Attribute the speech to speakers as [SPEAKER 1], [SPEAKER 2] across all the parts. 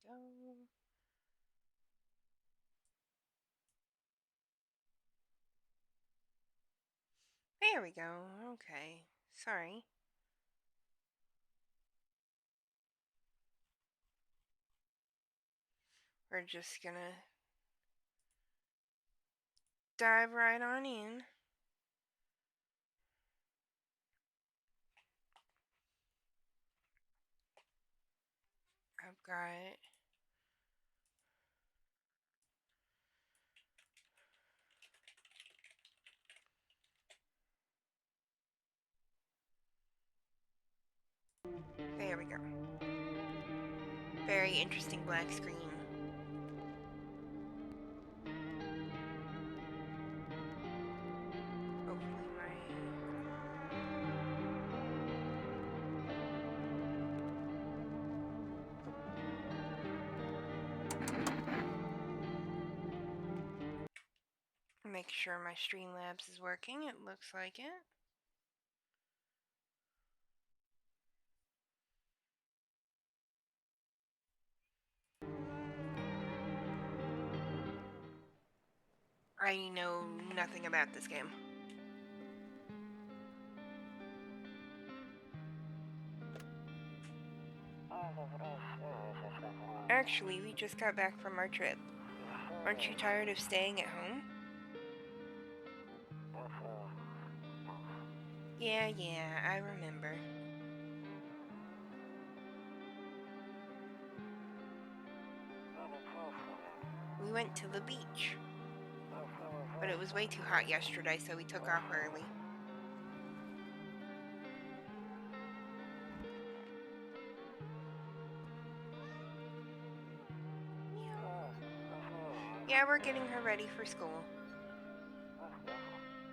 [SPEAKER 1] go. There we go. Okay. Sorry. We're just gonna dive right on in. I've got there we go. Very interesting black screen. Hopefully make sure my Streamlabs is working. It looks like it. I know nothing about this game. Actually, we just got back from our trip. Aren't you tired of staying at home? Yeah, I remember. We went to the beach. But it was way too hot yesterday, so we took off early. Yeah, we're getting her ready for school.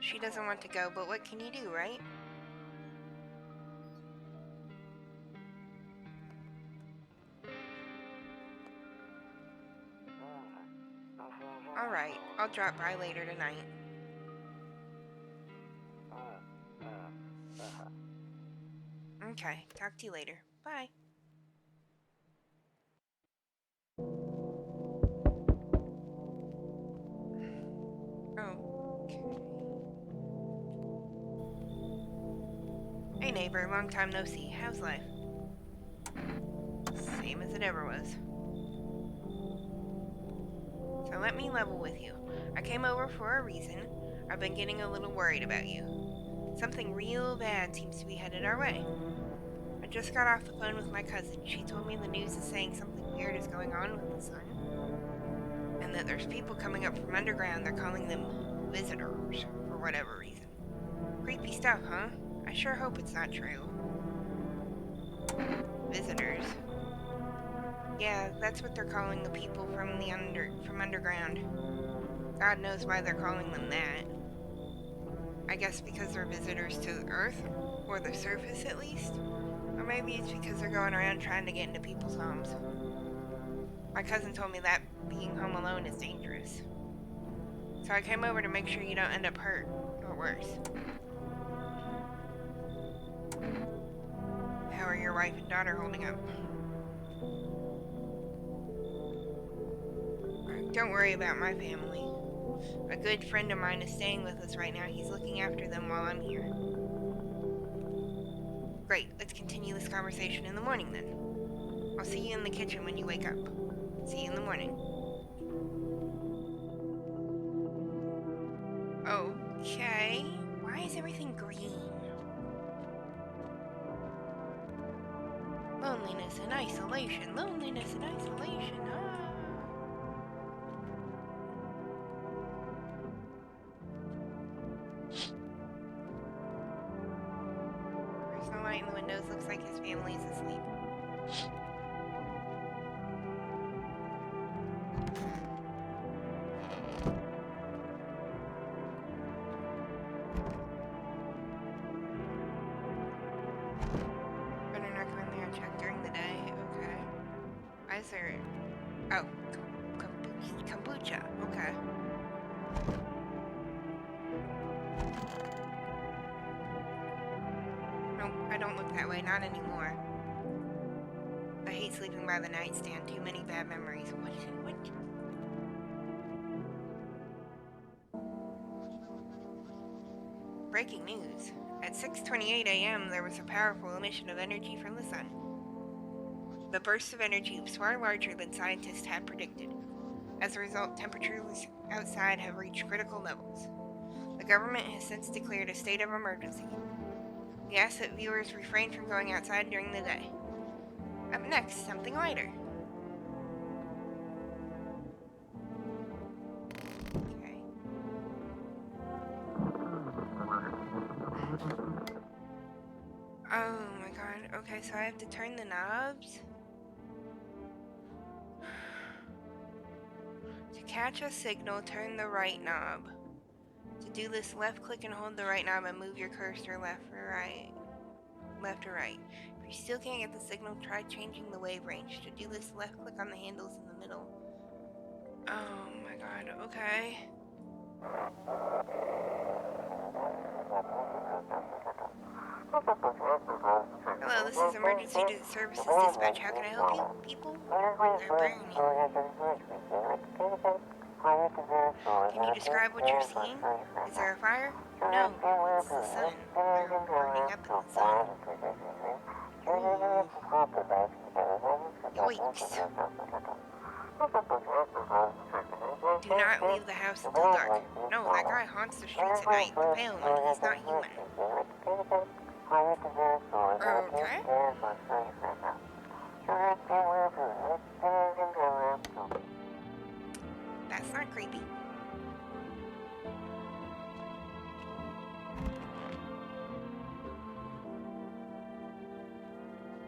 [SPEAKER 1] She doesn't want to go, but what can you do, right? Alright, I'll drop by later tonight. Okay, talk to you later. Bye. Okay. Hey neighbor, long time no see. How's life? Same as it ever was. So let me level with you. I came over for a reason. I've been getting a little worried about you. Something real bad seems to be headed our way. I just got off the phone with my cousin. She told me the news is saying something weird is going on with the sun. And that there's people coming up from underground. They're calling them visitors for whatever reason. Creepy stuff, huh? I sure hope it's not true. Visitors. Yeah, that's what they're calling the people from underground. God knows why they're calling them that. I guess because they're visitors to the Earth, or the surface at least. Or maybe it's because they're going around trying to get into people's homes. My cousin told me that being home alone is dangerous. So I came over to make sure you don't end up hurt, or worse. How are your wife and daughter holding up? Don't worry about my family. A good friend of mine is staying with us right now. He's looking after them while I'm here. Great, let's continue this conversation in the morning then. I'll see you in the kitchen when you wake up. See you in the morning. Okay. Why is everything green? Loneliness and isolation. Loneliness and isolation. Ah. There's no light in the windows. Looks like his family is asleep. Better not go in there and check during the day. Okay. Why is there... Oh. Kombucha. Okay. No, I don't look that way. Not anymore. I hate sleeping by the nightstand. Too many bad memories. What? Breaking news. At 6:28 a.m., there was a powerful emission of energy from the sun. The bursts of energy was far larger than scientists had predicted. As a result, temperatures outside have reached critical levels. The government has since declared a state of emergency. We ask that viewers refrain from going outside during the day. Up next, something lighter. Okay. Oh my god. Okay, so I have to turn the knobs. To catch a signal, turn the right knob. To do this, left click and hold the right knob and move your cursor left or right. If you still can't get the signal, try changing the wave range. To do this, left click on the handles in the middle. Oh my god, okay. Hello, this is Emergency Services Dispatch. How can I help you? People? They're burning. Can you describe what you're seeing? Is there a fire? No, it's the sun. They're burning up in the sun. Yikes. Do not leave the house until dark. No, that guy haunts the streets at night. The pale one, he's not human. Okay. That's not creepy.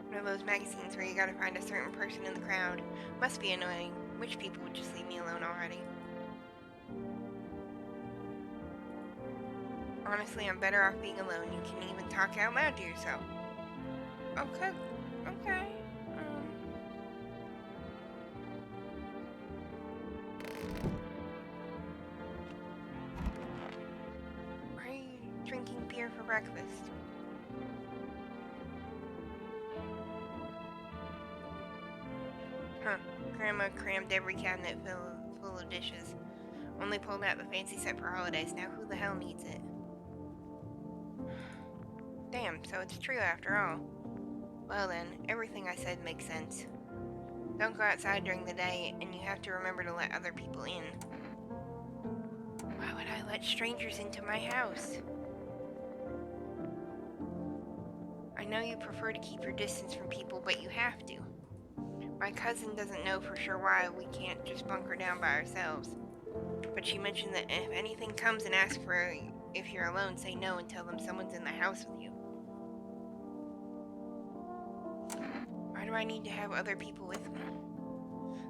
[SPEAKER 1] One of those magazines where you gotta find a certain person in the crowd. Must be annoying. Which people would just leave me alone already? Honestly, I'm better off being alone. You can even talk out loud to yourself. Okay. Okay. Why are you drinking beer for breakfast? Huh. Grandma crammed every cabinet full of dishes. Only pulled out the fancy set for holidays. Now who the hell needs it? Damn, so it's true after all. Well then, everything I said makes sense. Don't go outside during the day, and you have to remember to let other people in. Why would I let strangers into my house? I know you prefer to keep your distance from people, but you have to. My cousin doesn't know for sure why we can't just bunker down by ourselves. But she mentioned that if anything comes and asks for if you're alone, say no and tell them someone's in the house with you. Why do I need to have other people with me?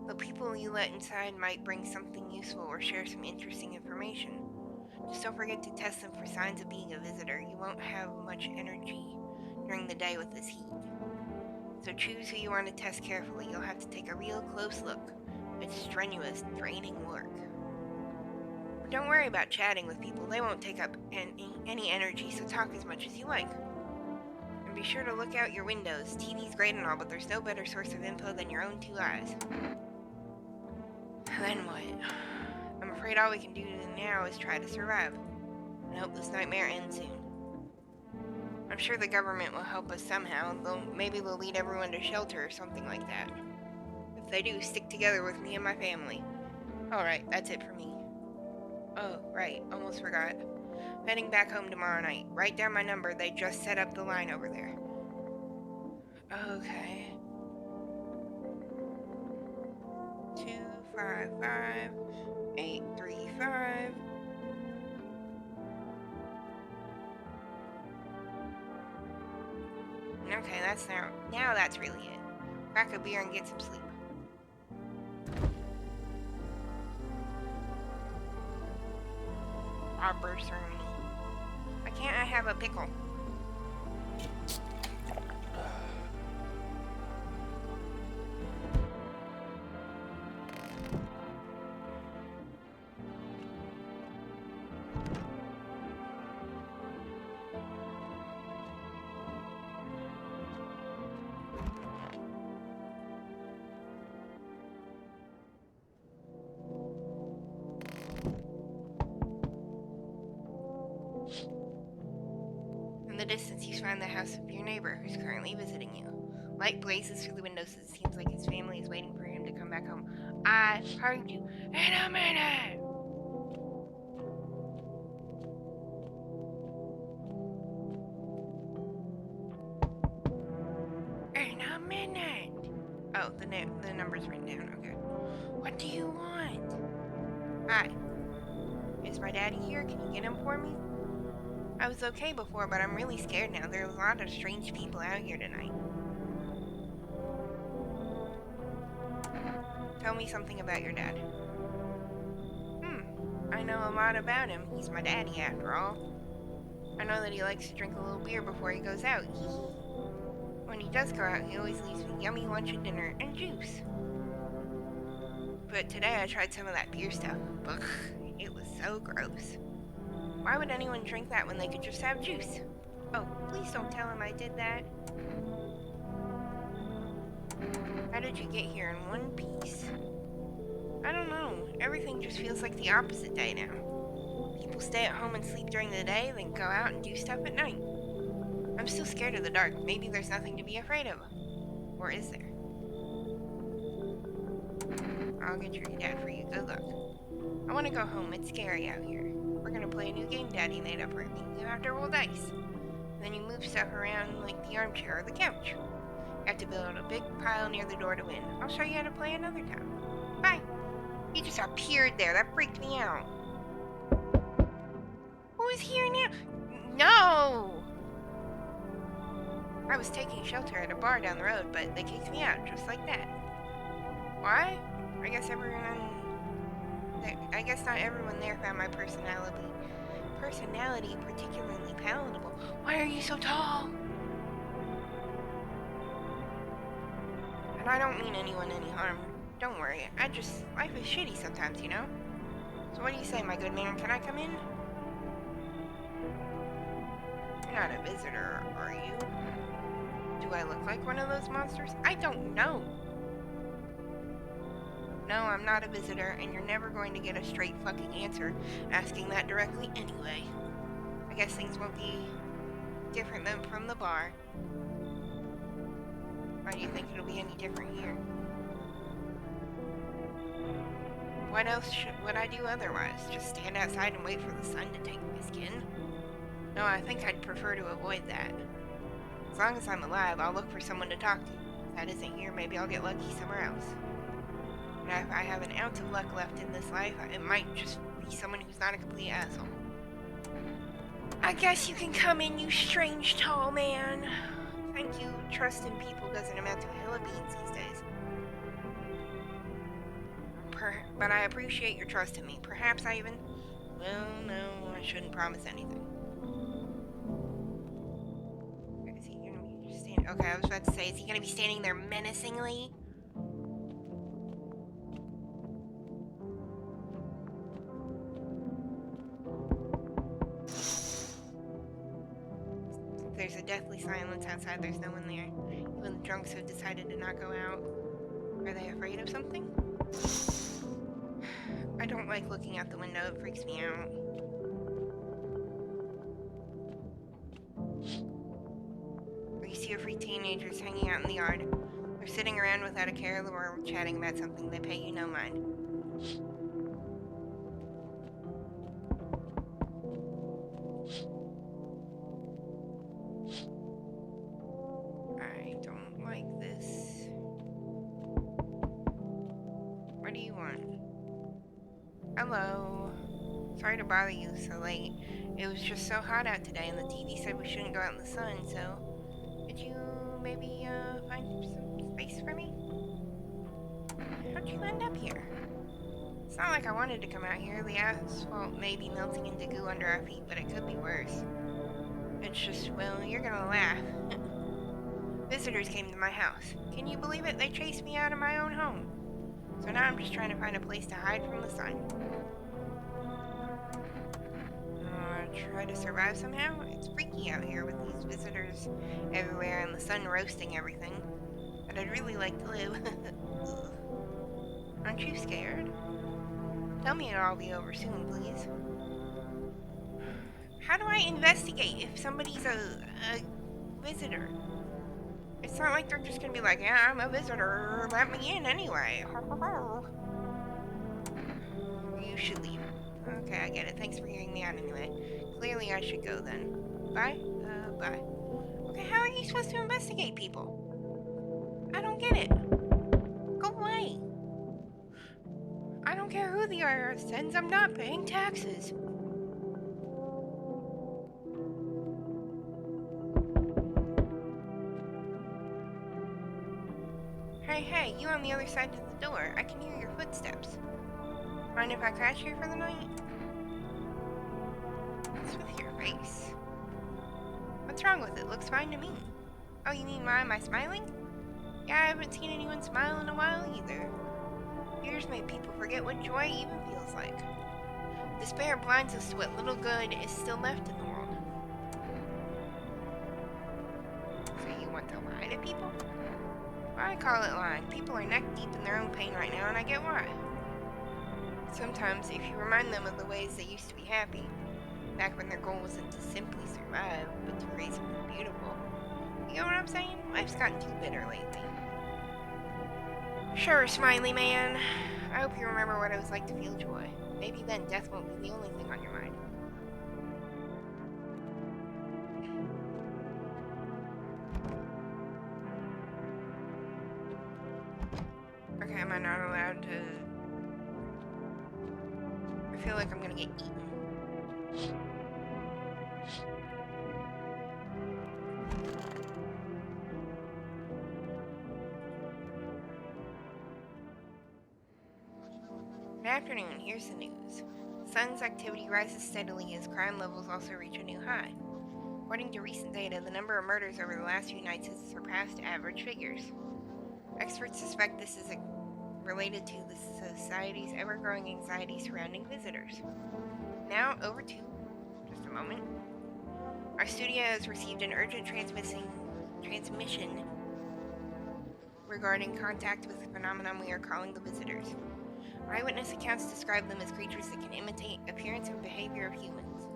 [SPEAKER 1] The people you let inside might bring something useful or share some interesting information. Just don't forget to test them for signs of being a visitor. You won't have much energy during the day with this heat. So choose who you want to test carefully. You'll have to take a real close look. It's strenuous, draining work. But don't worry about chatting with people. They won't take up any energy, so talk as much as you like. And be sure to look out your windows. TV's great and all, but there's no better source of info than your own two eyes. Then what? I'm afraid all we can do now is try to survive. And hope this nightmare ends soon. I'm sure the government will help us somehow. Maybe they'll lead everyone to shelter or something like that. If they do, stick together with me and my family. Alright, that's it for me. Oh, right, almost forgot. Heading back home tomorrow night. Write down my number, they just set up the line over there. Okay. 255-835. Okay, that's now that's really it. Crack a beer and get some sleep. Arbor ceremony. Why can't I have a pickle? the distance, you find the house of your neighbor who's currently visiting you. Light blazes through the windows as it seems like his family is waiting for him to come back home. I heard you in a minute! In a minute! Oh, the number's written down, okay. What do you want? Hi. Is my daddy here? Can you get him for me? I was okay before, but I'm really scared now. There are a lot of strange people out here tonight. Tell me something about your dad. I know a lot about him. He's my daddy, after all. I know that he likes to drink a little beer before he goes out. When he does go out, he always leaves me yummy lunch and dinner and juice. But today I tried some of that beer stuff. Ugh, it was so gross. Why would anyone drink that when they could just have juice? Oh, please don't tell him I did that. How did you get here in one piece? I don't know. Everything just feels like the opposite day now. People stay at home and sleep during the day, then go out and do stuff at night. I'm still scared of the dark. Maybe there's nothing to be afraid of. Or is there? I'll get your dad for you. Good luck. I want to go home. It's scary out here. We're going to play a new game Daddy made up for me. You have to roll dice. Then you move stuff around like the armchair or the couch. You have to build a big pile near the door to win. I'll show you how to play another time. Bye. He just appeared there. That freaked me out. Who's here now? No! I was taking shelter at a bar down the road, but they kicked me out just like that. Why? I guess not everyone there found my personality particularly palatable. Why are you so tall? And I don't mean anyone any harm. Don't worry. Life is shitty sometimes, you know? So what do you say, my good man? Can I come in? You're not a visitor, are you? Do I look like one of those monsters? I don't know. No, I'm not a visitor, and you're never going to get a straight fucking answer asking that directly anyway. I guess things won't be different than from the bar. Why do you think it'll be any different here? What else would I do otherwise? Just stand outside and wait for the sun to take my skin? No, I think I'd prefer to avoid that. As long as I'm alive, I'll look for someone to talk to. If that isn't here, maybe I'll get lucky somewhere else. Now, if I have an ounce of luck left in this life, it might just be someone who's not a complete asshole. I guess you can come in, you strange tall man. Thank you. Trust in people doesn't amount to a hill of beans these days. But I appreciate your trust in me. Perhaps I even... Well, no, I shouldn't promise anything. Is he gonna be just standing... Okay, I was about to say, is he gonna be standing there menacingly? There's a deathly silence outside. There's no one there. Even the drunks have decided to not go out. Are they afraid of something? I don't like looking out the window. It freaks me out. You see a few teenagers hanging out in the yard. They're sitting around without a care in the world, chatting about something. They pay you no mind. I don't like this. What do you want? Hello. Sorry to bother you so late. It was just so hot out today and the TV said we shouldn't go out in the sun, so could you maybe find some space for me? How'd you end up here? It's not like I wanted to come out here. The asphalt may be melting into goo under our feet, but it could be worse. It's just, well, you're gonna laugh. Visitors came to my house. Can you believe it? They chased me out of my own home. So now I'm just trying to find a place to hide from the sun. Try to survive somehow? It's freaky out here with these visitors everywhere and the sun roasting everything. But I'd really like to live. Aren't you scared? Tell me it'll all be over soon, please. How do I investigate if somebody's a visitor? It's not like they're just gonna be like, yeah, I'm a visitor, let me in anyway. You should leave. Okay, I get it. Thanks for hearing me out anyway. Clearly I should go then. Bye? Bye. Okay, how are you supposed to investigate people? I don't get it. Go away. I don't care who the IRS sends, I'm not paying taxes. Hey, you on the other side of the door. I can hear your footsteps. Mind if I crash here for the night? What's with your face? What's wrong with it? Looks fine to me. Oh, you mean why am I smiling? Yeah, I haven't seen anyone smile in a while either. Years made people forget what joy even feels like. Despair blinds us to what little good is still left in the world. So you want to lie to people? I call it lying. People are neck deep in their own pain right now, and I get why. Sometimes, if you remind them of the ways they used to be happy, back when their goal wasn't to simply survive, but to raise something beautiful. You know what I'm saying? Life's gotten too bitter lately. Sure, smiley man. I hope you remember what it was like to feel joy. Maybe then death won't be the only thing on your mind. Okay, am I not allowed to... I feel like I'm gonna get eaten. Good afternoon, here's the news. Sun's activity rises steadily as crime levels also reach a new high. According to recent data, the number of murders over the last few nights has surpassed average figures. Experts suspect this is related to the society's ever-growing anxiety surrounding visitors. Now, over to... just a moment. Our studio has received an urgent transmission regarding contact with the phenomenon we are calling the visitors. Eyewitness accounts describe them as creatures that can imitate appearance and behavior of humans.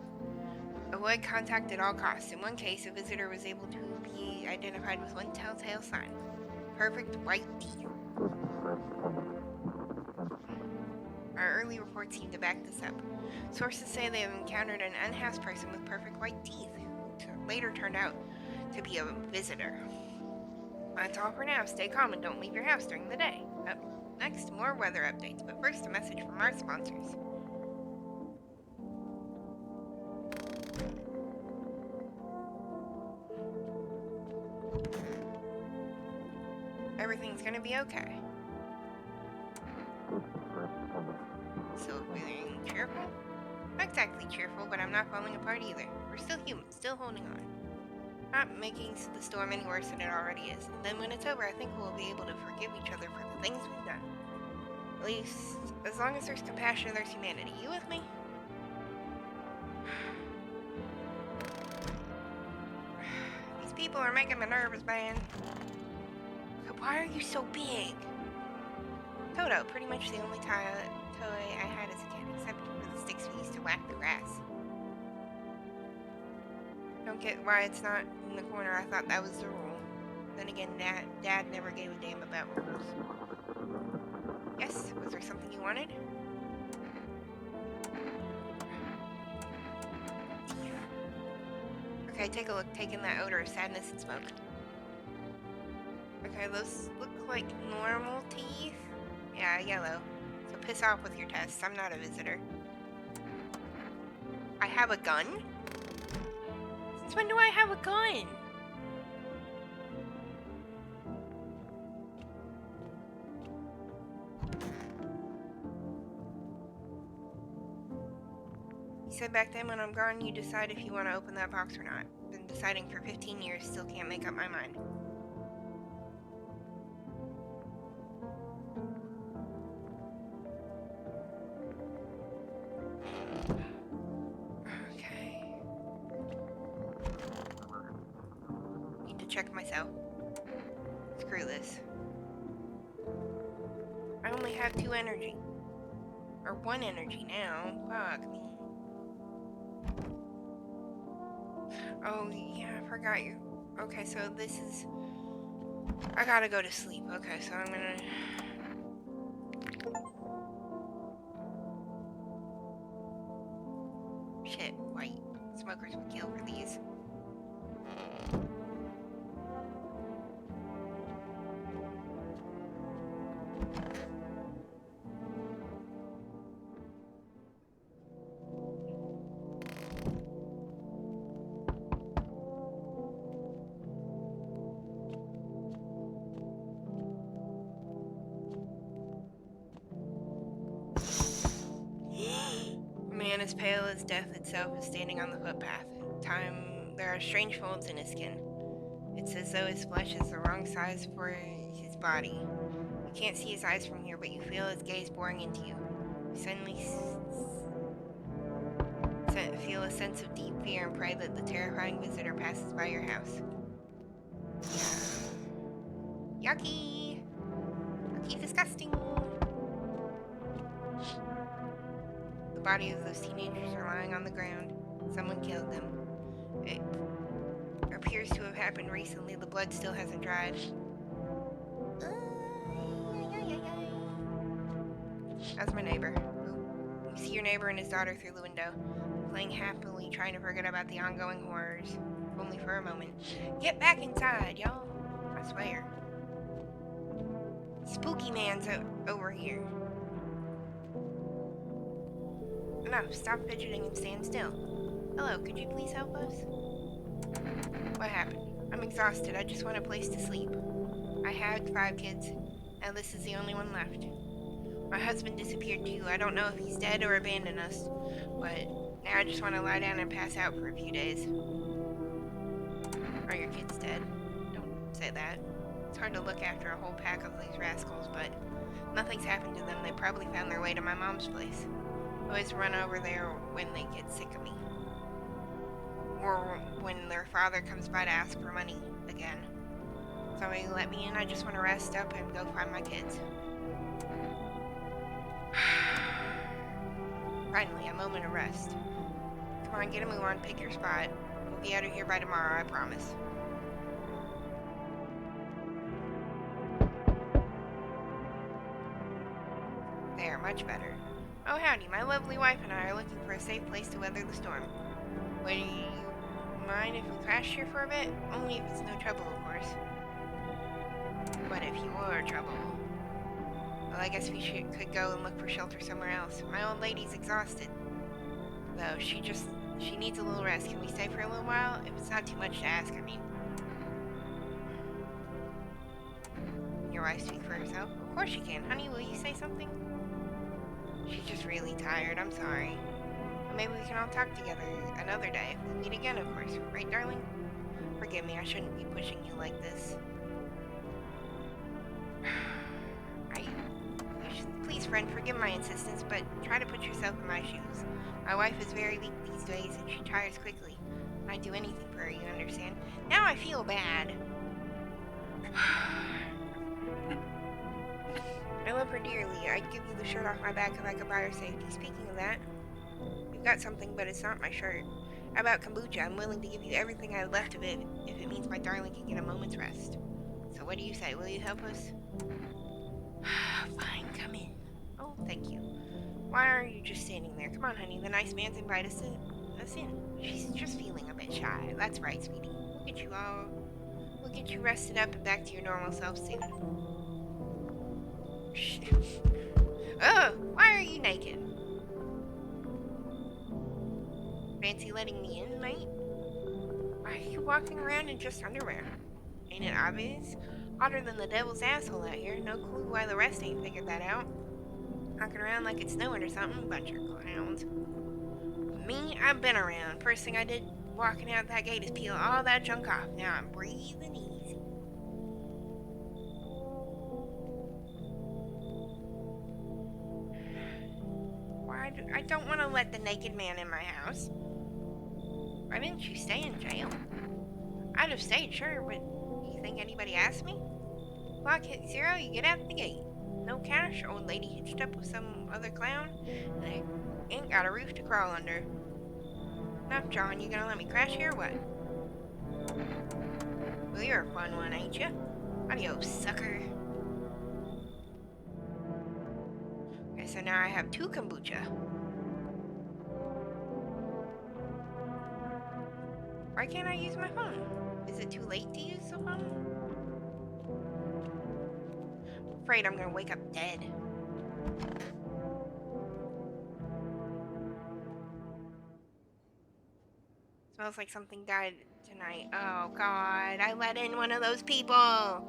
[SPEAKER 1] Avoid contact at all costs. In one case, a visitor was able to be identified with one telltale sign: perfect white teeth. Our early reports seem to back this up. Sources say they have encountered an unhoused person with perfect white teeth, who later turned out to be a visitor. That's all for now. Stay calm and don't leave your house during the day. Up next, more weather updates, but first a message from our sponsors. Everything's gonna be okay. So feeling cheerful? Not exactly cheerful, but I'm not falling apart either. We're still human, still holding on. Not making the storm any worse than it already is. And then when it's over, I think we'll be able to forgive each other for the things we've done. At least, as long as there's compassion, there's humanity. You with me? These people are making me nervous, man. Why are you so big? Toto, pretty much the only toy I had as a kid, except for the sticks we used to whack the grass. Don't get why it's not in the corner. I thought that was the rule. Then again, Dad never gave a damn about rules. Yes? Was there something you wanted? Okay, take a look. Take in that odor of sadness and smoke. Okay, those look like normal teeth. Yeah, yellow. So piss off with your tests. I'm not a visitor. I have a gun? Since when do I have a gun? You said back then when I'm gone, you decide if you want to open that box or not. Been deciding for 15 years, still can't make up my mind. Check myself. Screw this. I only have 2 energy. Or 1 energy now. Fuck me. Oh, yeah, I forgot you. Okay, so this is... I gotta go to sleep. Okay, so I'm gonna... Shit, white. Smokers would kill for these. A man as pale as death itself is standing on the footpath. There are strange folds in his skin. It's as though his flesh is the wrong size for his body. You can't see his eyes from here, but you feel his gaze boring into you. You suddenly feel a sense of deep fear and pray that the terrifying visitor passes by your house. Yucky! Yucky, disgusting! The bodies of those teenagers are lying on the ground. Someone killed them. It appears to have happened recently. The blood still hasn't dried. That's my neighbor. You see your neighbor and his daughter through the window, playing happily, trying to forget about the ongoing horrors. Only for a moment. Get back inside, y'all. I swear. Spooky man's over here. No, stop fidgeting and stand still. Hello, could you please help us? What happened? I'm exhausted. I just want a place to sleep. I had 5 kids, and this is the only one left. My husband disappeared too. I don't know if he's dead or abandoned us, but now I just want to lie down and pass out for a few days. Are your kids dead? Don't say that. It's hard to look after a whole pack of these rascals, but nothing's happened to them. They probably found their way to my mom's place. I always run over there when they get sick of me. Or when their father comes by to ask for money again. So will you let me in? I just want to rest up and go find my kids. Finally, a moment of rest. Come on, get a move on, pick your spot. We'll be out of here by tomorrow, I promise. There, much better. Oh, howdy, my lovely wife and I are looking for a safe place to weather the storm. Would you mind if we crash here for a bit? Only if it's no trouble, of course. But if you were trouble... Well, I guess we could go and look for shelter somewhere else. My old lady's exhausted. Though, she needs a little rest. Can we stay for a little while? If it's not too much to ask, I mean. Your wife speak for herself? Of course she can. Honey, will you say something? She's just really tired. I'm sorry. Well, maybe we can all talk together another day. If we meet again, of course. Right, darling? Forgive me. I shouldn't be pushing you like this. Please, friend, forgive my insistence, but try to put yourself in my shoes. My wife is very weak these days, and she tires quickly. I'd do anything for her, you understand? Now I feel bad. I love her dearly. I'd give you the shirt off my back if I could buy her safety. Speaking of that, you've got something, but it's not my shirt. How about kombucha? I'm willing to give you everything I have left of it if it means my darling can get a moment's rest. So what do you say? Will you help us? Fine, come in. Oh, thank you. Why are you just standing there? Come on, honey. The nice man's invited us in. She's just feeling a bit shy. That's right, sweetie. We'll get you rested up and back to your normal self soon. Oh, why are you naked? Fancy letting me in, mate? Why are you walking around in just underwear? Ain't it obvious? Hotter than the devil's asshole out here. No clue why the rest ain't figured that out. Knocking around like it's snowing or something. Bunch of clowns. Me, I've been around. First thing I did walking out that gate is peel all that junk off. Now I'm breathing easy. Why? I don't want to let the naked man in my house. Why didn't you stay in jail? I'd have stayed, sure, but you think anybody asked me? Clock hit 0, you get out the gate. No cash, old lady hitched up with some other clown, and I ain't got a roof to crawl under. Enough, John, you gonna let me crash here or what? Well, you're a fun one, ain't you? Adios, sucker. Okay, so now I have 2 kombucha. Why can't I use my phone? Is it too late to use the phone? I'm afraid I'm gonna wake up dead. Smells like something died tonight. Oh god, I let in one of those people!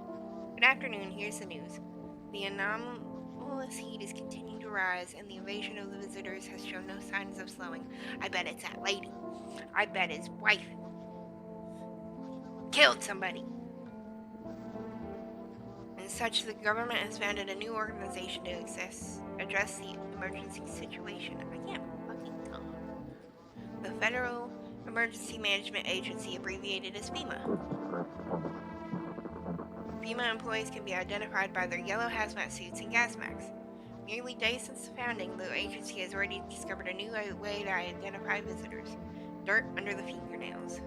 [SPEAKER 1] Good afternoon, here's the news. The anomalous heat is continuing to rise, and the invasion of the visitors has shown no signs of slowing. I bet it's that lady. I bet his wife killed somebody. And such, the government has founded a new organization to address the emergency situation. I can't fucking talk. The Federal Emergency Management Agency, abbreviated as FEMA. FEMA employees can be identified by their yellow hazmat suits and gas masks. Nearly days since the founding, the agency has already discovered a new way to identify visitors. Dirt under the fingernails.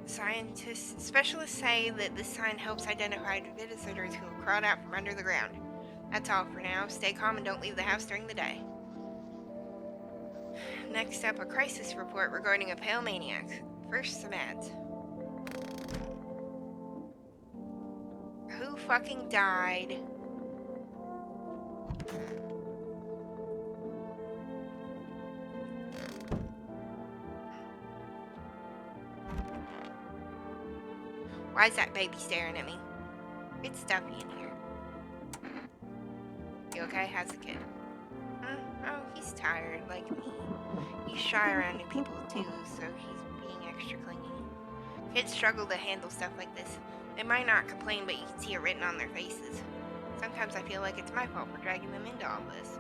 [SPEAKER 1] Specialists say that this sign helps identify visitors who have crawled out from under the ground. That's all for now. Stay calm and don't leave the house during the day. Next up, a crisis report regarding a pale maniac. First, some ads. Who fucking died? Why is that baby staring at me? It's stuffy in here. You okay? How's the kid? Oh, he's tired, like me. He's shy around new people too, so he's being extra clingy. Kids struggle to handle stuff like this. They might not complain, but you can see it written on their faces. Sometimes I feel like it's my fault for dragging them into all this.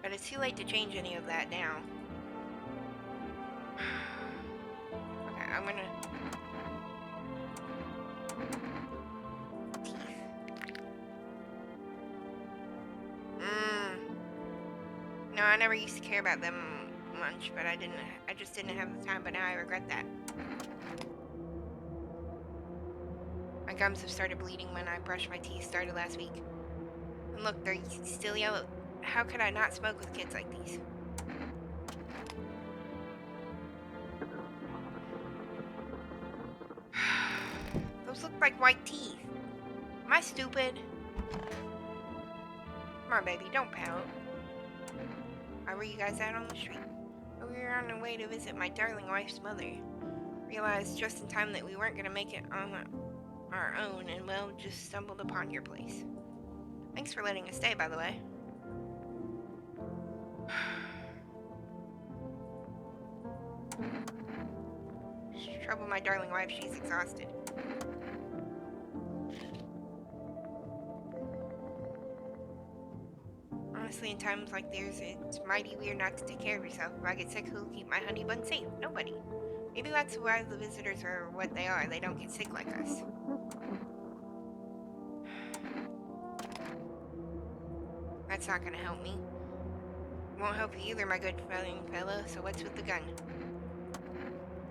[SPEAKER 1] But it's too late to change any of that now. Okay, I'm gonna... Teeth. No, I never used to care about them much, but I just didn't have the time, but now I regret that. My gums have started bleeding when I brushed my teeth started last week. And look, they're still yellow. How could I not smoke with kids like these? Those look like white teeth. Am I stupid? Come on, baby, don't pout. Why were you guys out on the street? We were on our way to visit my darling wife's mother. Realized just in time that we weren't going to make it on our own, and well, just stumbled upon your place. Thanks for letting us stay, by the way. Trouble my darling wife, she's exhausted. Honestly, in times like theirs, it's mighty weird not to take care of yourself. If I get sick, who'll keep my honey bun safe? Nobody. Maybe that's why the visitors are what they are. They don't get sick like us. That's not gonna help me. Won't help you either, my good fellow, so what's with the gun?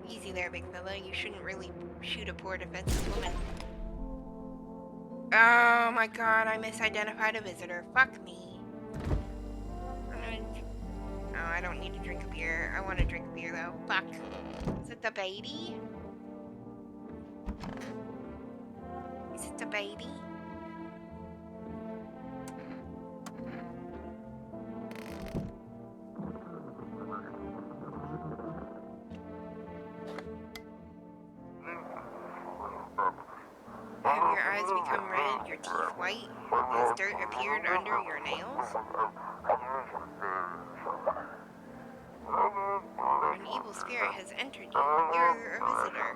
[SPEAKER 1] Easy there, big fella. You shouldn't really shoot a poor defenseless woman. Oh my god, I misidentified a visitor. Fuck me. Oh, I don't need to drink a beer. I want to drink beer, though. Fuck. Is it the baby? Is it the baby? Have your eyes become red, your teeth white? Has dirt appeared under your nails? An evil spirit has entered you. You're a visitor.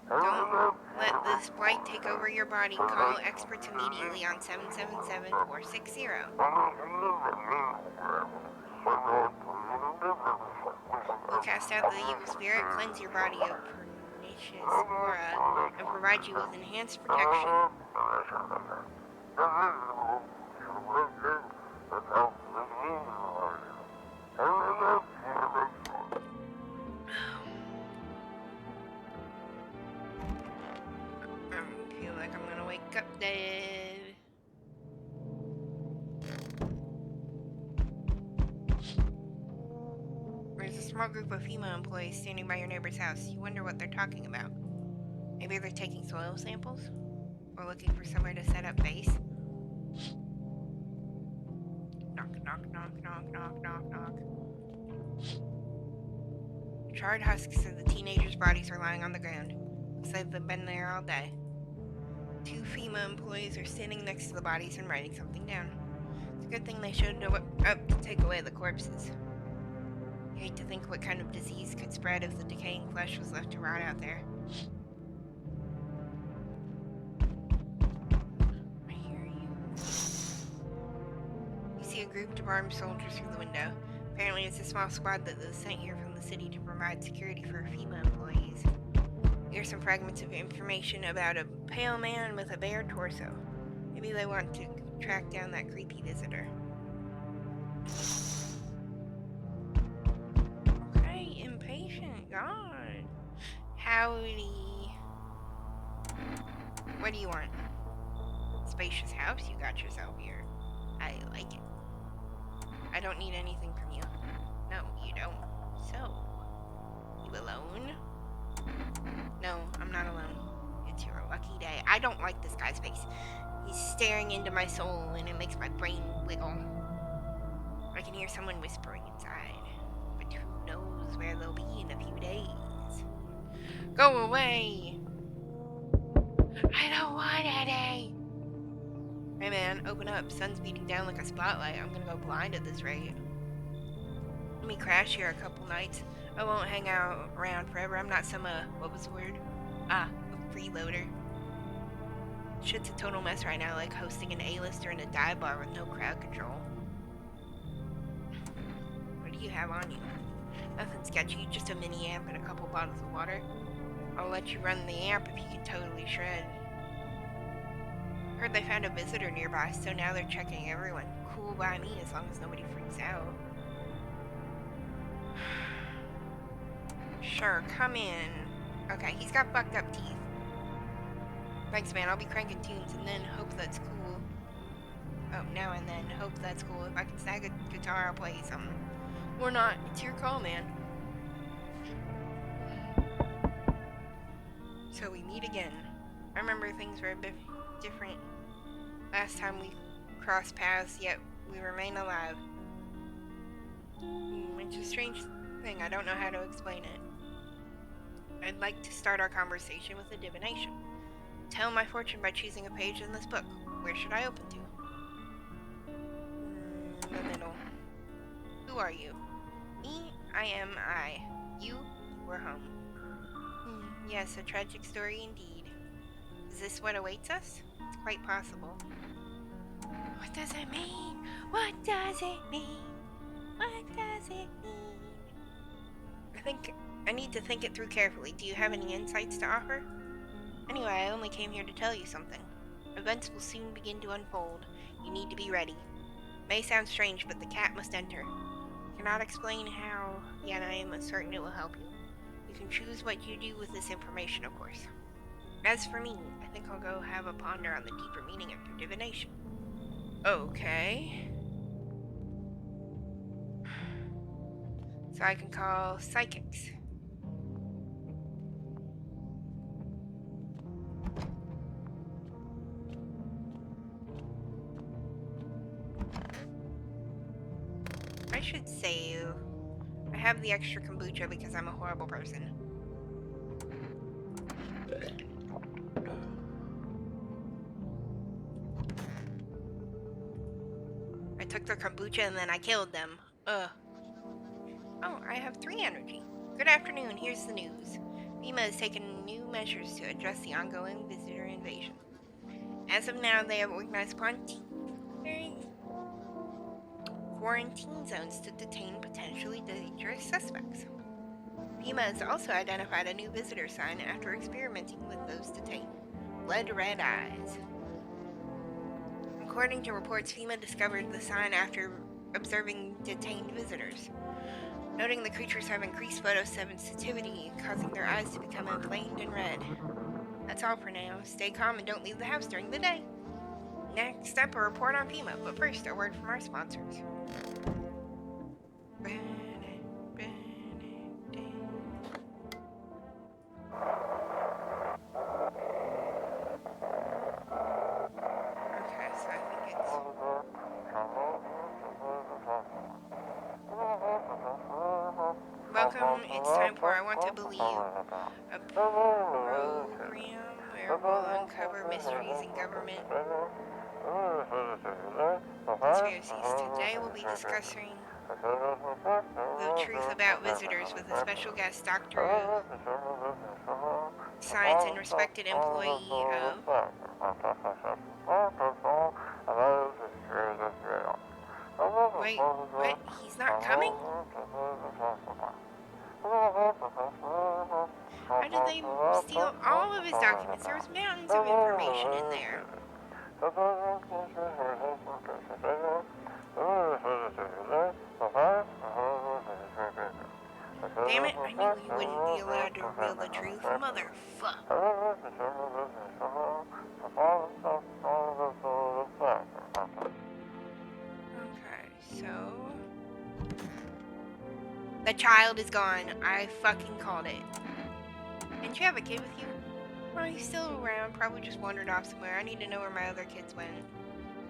[SPEAKER 1] Don't let this blight take over your body. Call experts immediately on 777-460. We'll cast out the evil spirit, cleanse your body of pernicious aura, and provide you with enhanced protection. Small group of FEMA employees standing by your neighbor's house. You wonder what they're talking about. Maybe they're taking soil samples? Or looking for somewhere to set up base? Knock, knock, knock, knock, knock, knock, knock. Charred husks of the teenagers' bodies are lying on the ground. Looks like they've been there all day. 2 FEMA employees are standing next to the bodies and writing something down. It's a good thing they showed up to take away the corpses. I hate to think what kind of disease could spread if the decaying flesh was left to rot out there. I hear you. You see a group of armed soldiers through the window. Apparently it's a small squad that was sent here from the city to provide security for FEMA employees. Here's some fragments of information about a pale man with a bare torso. Maybe they want to track down that creepy visitor. Okay, impatient, God. Howdy. What do you want? Spacious house you got yourself here. I like it. I don't need anything from you. No, you don't. So, you alone? No, I'm not alone. It's your lucky day. I don't like this guy's face. He's staring into my soul and it makes my brain wiggle. I can hear someone whispering inside. But who knows where they'll be in a few days. Go away! I don't want any! Hey man, open up. Sun's beating down like a spotlight. I'm gonna go blind at this rate. Let me crash here a couple nights. I won't hang out around forever. I'm not some, what was the word? A freeloader. Shit's a total mess right now, like hosting an A-lister in a dive bar with no crowd control. What do you have on you? Nothing sketchy, just a mini amp and a couple bottles of water. I'll let you run the amp if you can totally shred. Heard they found a visitor nearby, so now they're checking everyone. Cool by me, as long as nobody freaks out. Sure, come in. Okay, he's got fucked up teeth. Thanks, man. I'll be cranking tunes and then hope that's cool. Oh, now and then. Hope that's cool. If I can snag a guitar, I'll play something. Or not. It's your call, man. So we meet again. I remember things were a bit different last time we crossed paths, yet we remain alive. It's a strange thing. I don't know how to explain it. I'd like to start our conversation with a divination. Tell my fortune by choosing a page in this book. Where should I open to? The middle. Who are you? Me? I am I. You? We're home. Yes, a tragic story indeed. Is this what awaits us? It's quite possible. What does it mean? What does it mean? What does it mean? I think I need to think it through carefully. Do you have any insights to offer? Anyway, I only came here to tell you something. Events will soon begin to unfold. You need to be ready. May sound strange, but the cat must enter. Cannot explain how, yet I am certain it will help you. You can choose what you do with this information, of course. As for me, I think I'll go have a ponder on the deeper meaning of your divination. Okay. So I can call psychics. I should save. I have the extra kombucha because I'm a horrible person. I took their kombucha and then I killed them. Ugh. Oh, I have 3 energy. Good afternoon, here's the news. FEMA has taken new measures to address the ongoing visitor invasion. As of now, they have organized quarantine zones to detain potentially dangerous suspects. FEMA has also identified a new visitor sign after experimenting with those detained. Blood red eyes. According to reports, FEMA discovered the sign after observing detained visitors. Noting the creatures have increased photosensitivity, causing their eyes to become inflamed and red. That's all for now. Stay calm and don't leave the house during the day. Next up, a report on FEMA, but first, a word from our sponsors. Welcome. It's time for I Want to Believe, a program where we'll uncover mysteries in government conspiracies. Today we'll be discussing the truth about visitors with a special guest, Dr. Science and respected employee of... Wait, what? He's not coming? How did they steal all of his documents? There was mountains of information in there. Damn it, I knew he wouldn't be allowed to reveal the truth. Motherfuck. Okay, so... The child is gone. I fucking called it. Didn't you have a kid with you? Oh, he's still around. Probably just wandered off somewhere. I need to know where my other kids went.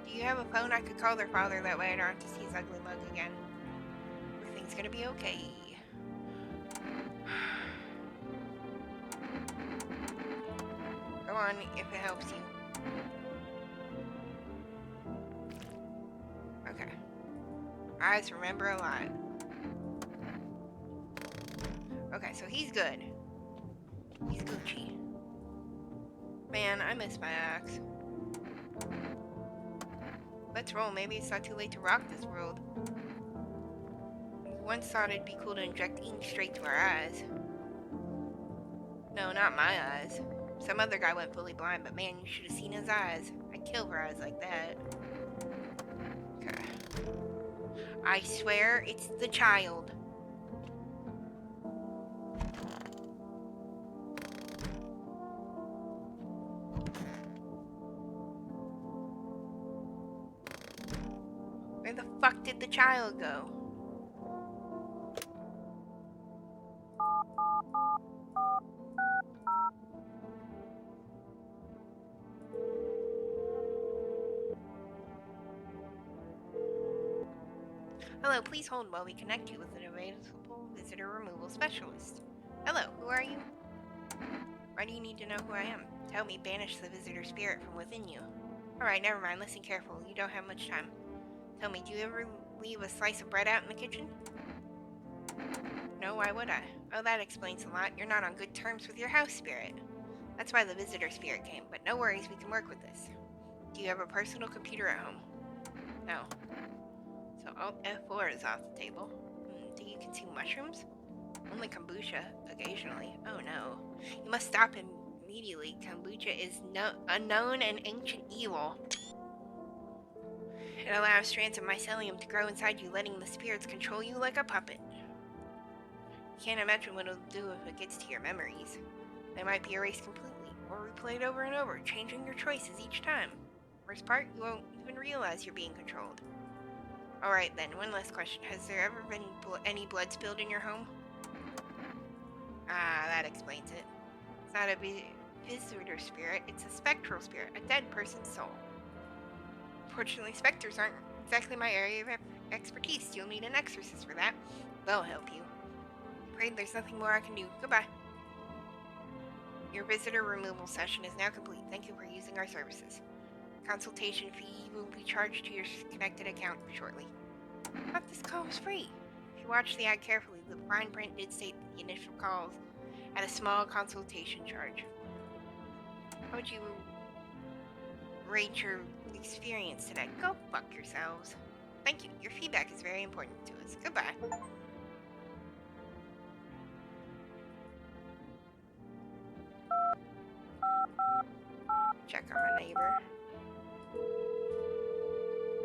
[SPEAKER 1] Do you have a phone? I could call their father. That way I don't have to see his ugly mug again. Everything's gonna be okay. Go on, if it helps you. Okay. Eyes remember a lot. Okay, so he's good. He's Gucci. Man, I miss my axe. Let's roll. Maybe it's not too late to rock this world. Once thought it'd be cool to inject ink straight to our eyes. No, not my eyes. Some other guy went fully blind, but man, you should have seen his eyes. I'd kill for eyes like that. Okay. I swear it's the child. Where the fuck did the child go? Hello, please hold while we connect you with an available visitor removal specialist. Hello, who are you? Why do you need to know who I am? To help me banish the visitor spirit from within you. Alright, never mind, listen careful. You don't have much time. Tell me, do you ever leave a slice of bread out in the kitchen? No, why would I? Oh, that explains a lot. You're not on good terms with your house spirit. That's why the visitor spirit came, but no worries, we can work with this. Do you have a personal computer at home? No. So Alt F4 is off the table. Do you consume mushrooms? Only kombucha, occasionally. Oh no. You must stop immediately. Kombucha is unknown and ancient evil. It allows strands of mycelium to grow inside you, letting the spirits control you like a puppet. You can't imagine what it'll do if it gets to your memories. They might be erased completely, or replayed over and over, changing your choices each time. Worst part, you won't even realize you're being controlled. Alright then, one last question. Has there ever been any blood spilled in your home? Ah, that explains it. It's not a visitor spirit, it's a spectral spirit, a dead person's soul. Fortunately, specters aren't exactly my area of expertise. You'll need an exorcist for that. They'll help you. Afraid there's nothing more I can do. Goodbye. Your visitor removal session is now complete. Thank you for using our services. Consultation fee will be charged to your connected account shortly. I thought this call was free. If you watch the ad carefully, the fine print did state that the initial calls had a small consultation charge. How would you rate your experience today? Go fuck yourselves. Thank you. Your feedback is very important to us. Goodbye. Check on my neighbor.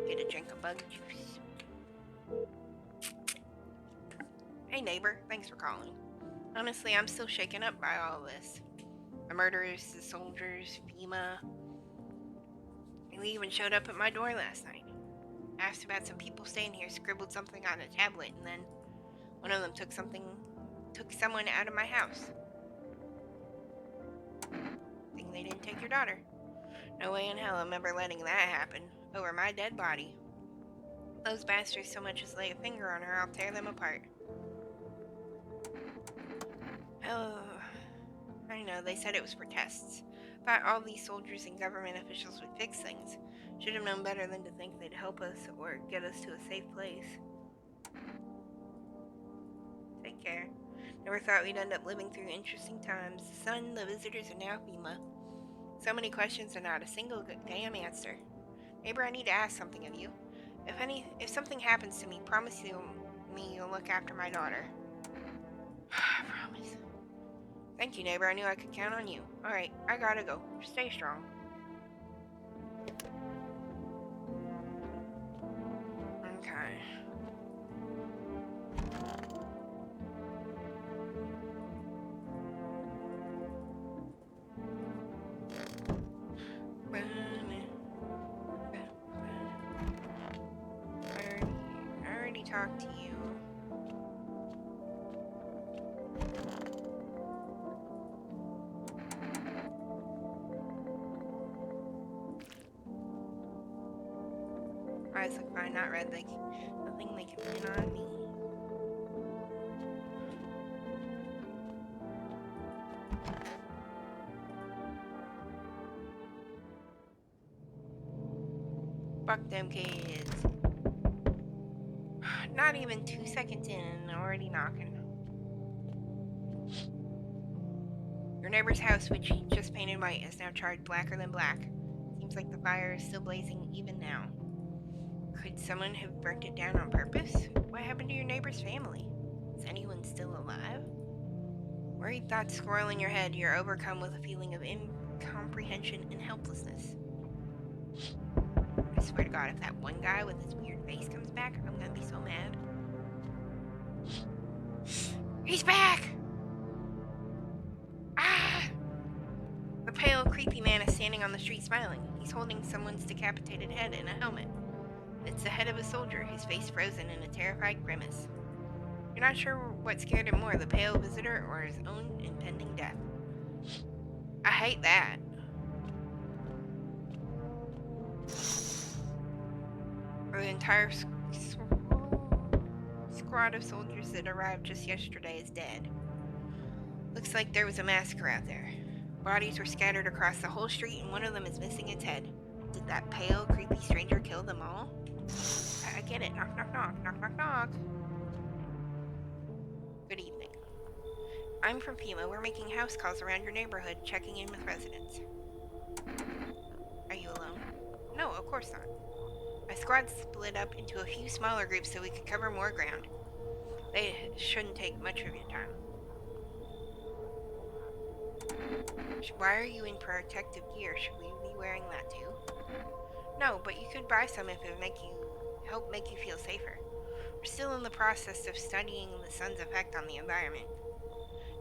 [SPEAKER 1] Get a drink of bug juice. Hey neighbor, thanks for calling. Honestly, I'm still shaken up by all this. The murderers, the soldiers, FEMA. They even showed up at my door last night. Asked about some people staying here, scribbled something on a tablet, and then one of them took someone out of my house. Think they didn't take your daughter. No way in hell I'm ever letting that happen. Over my dead body. Those bastards so much as lay a finger on her, I'll tear them apart. Oh, I know, they said it was for tests. Thought all these soldiers and government officials would fix things. Should have known better than to think they'd help us or get us to a safe place. Take care. Never thought we'd end up living through interesting times. The sun, the visitors, and now FEMA. So many questions and not a single damn answer. Neighbor, I need to ask something of you. If something happens to me, promise you'll look after my daughter. I promise. Thank you, neighbor. I knew I could count on you. Alright, I gotta go. Stay strong. Okay. I already talked to you. Eyes look fine, not red. Nothing they can pin on me. Fuck them kids. Not even 2 seconds in and already knocking. Your neighbor's house, which he just painted white, is now charred blacker than black. Seems like the fire is still blazing even now. Could someone have burnt it down on purpose? What happened to your neighbor's family? Is anyone still alive? Worried thoughts swirl in your head. You're overcome with a feeling of incomprehension and helplessness. I swear to God, if that one guy with his weird face comes back, I'm gonna be so mad. He's back! Ah! The pale, creepy man is standing on the street smiling. He's holding someone's decapitated head in a helmet. It's the head of a soldier, his face frozen in a terrified grimace. You're not sure what scared him more, the pale visitor or his own impending death. I hate that. The entire squad of soldiers that arrived just yesterday is dead. Looks like there was a massacre out there. Bodies were scattered across the whole street and one of them is missing its head. Did that pale, creepy stranger kill them all? I get it. Knock, knock, knock. Knock, knock, knock. Good evening. I'm from FEMA. We're making house calls around your neighborhood, checking in with residents. Are you alone? No, of course not. My squad split up into a few smaller groups so we could cover more ground. They shouldn't take much of your time. Why are you in protective gear? Should we be wearing that too? No, but you could buy some if it would help make you feel safer. We're still in the process of studying the sun's effect on the environment.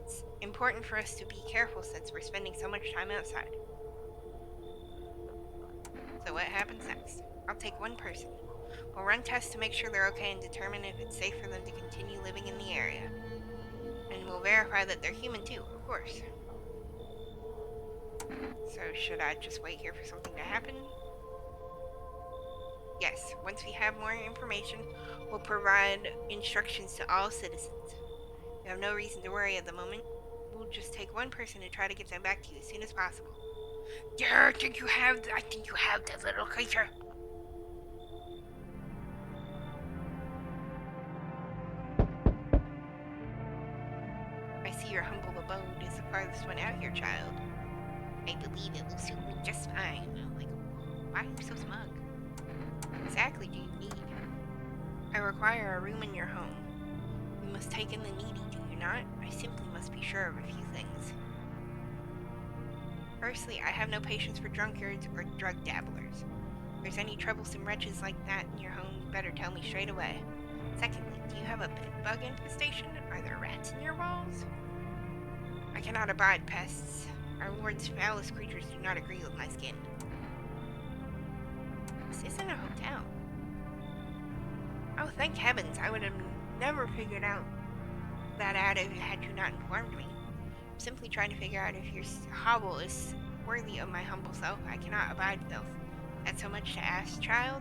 [SPEAKER 1] It's important for us to be careful since we're spending so much time outside. So what happens next? I'll take one person. We'll run tests to make sure they're okay and determine if it's safe for them to continue living in the area. And we'll verify that they're human too, of course. So should I just wait here for something to happen? Yes, once we have more information, we'll provide instructions to all citizens. You have no reason to worry at the moment. We'll just take one person and try to get them back to you as soon as possible. Yeah, I think you have that little creature. I see your humble abode is the farthest one out here, child. I believe it will suit me just fine. Like, why are you so smug? Exactly do you need? I require a room in your home. You must take in the needy, do you not? I simply must be sure of a few things. Firstly, I have no patience for drunkards or drug dabblers. If there's any troublesome wretches like that in your home, you better tell me straight away. Secondly, do you have a bug infestation? Are there rats in your walls? I cannot abide pests. Our Lord's foulest creatures do not agree with my skin. This isn't a hotel. Oh, thank heavens, I would have never figured out that out had you not informed me. I'm simply trying to figure out if your hovel is worthy of my humble self. I cannot abide filth. That's so much to ask, child?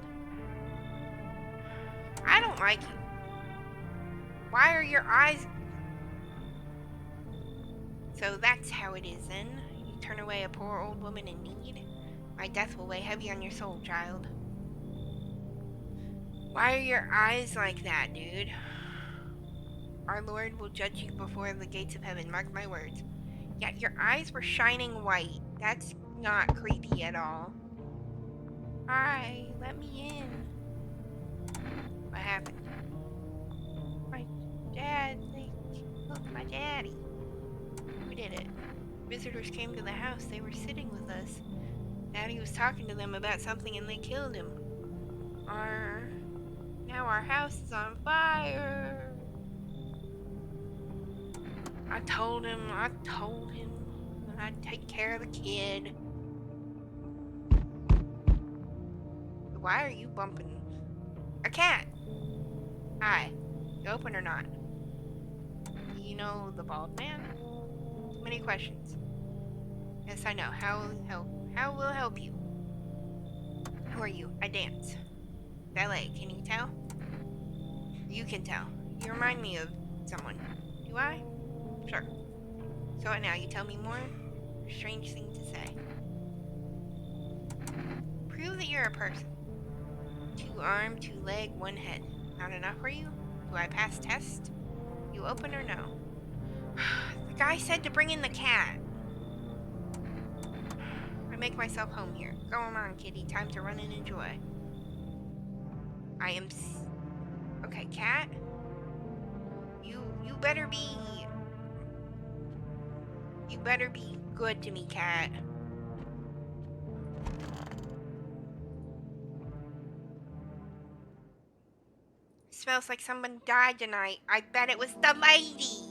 [SPEAKER 1] I don't like you. Why are your eyes... So that's how it is then. You turn away a poor old woman in need. My death will weigh heavy on your soul, child. Why are your eyes like that, dude? Our Lord will judge you before the gates of heaven, mark my words. Yeah, your eyes were shining white. That's not creepy at all. Hi, let me in. What happened? My dad, look, my daddy. Who did it? Visitors came to the house. They were sitting with us. Daddy was talking to them about something and they killed him. Now our house is on fire. I told him that I'd take care of the kid. Why are you bumping? A cat. Hi. You open or not? Do you know the bald man? Too many questions. Yes, I know. How will it help you? Who are you? I dance. Ballet. Can you tell? You can tell. You remind me of someone. Do I? Sure. So what now? You tell me more? Strange thing to say. Prove that you're a person. 2 arm, 2 leg, 1 head. Not enough for you? Do I pass test? You open or no? The guy said to bring in the cat. I make myself home here. Go on, kitty. Time to run and enjoy. I am... Okay, cat? You better be... You better be good to me, cat. Smells like someone died tonight. I bet it was the lady.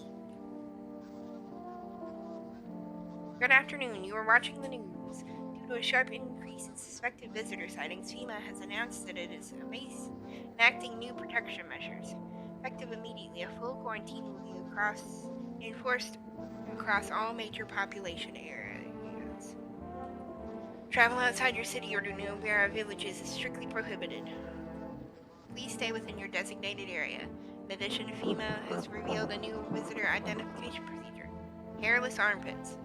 [SPEAKER 1] Good afternoon. You are watching the news. Due to a sharp increase in suspected visitor sightings, FEMA has announced that it is enacting new protection measures. Effective immediately, a full quarantine will be enforced across all major population areas. Travel outside your city or to nearby villages is strictly prohibited. Please stay within your designated area. In addition, FEMA has revealed a new visitor identification procedure. Hairless armpits.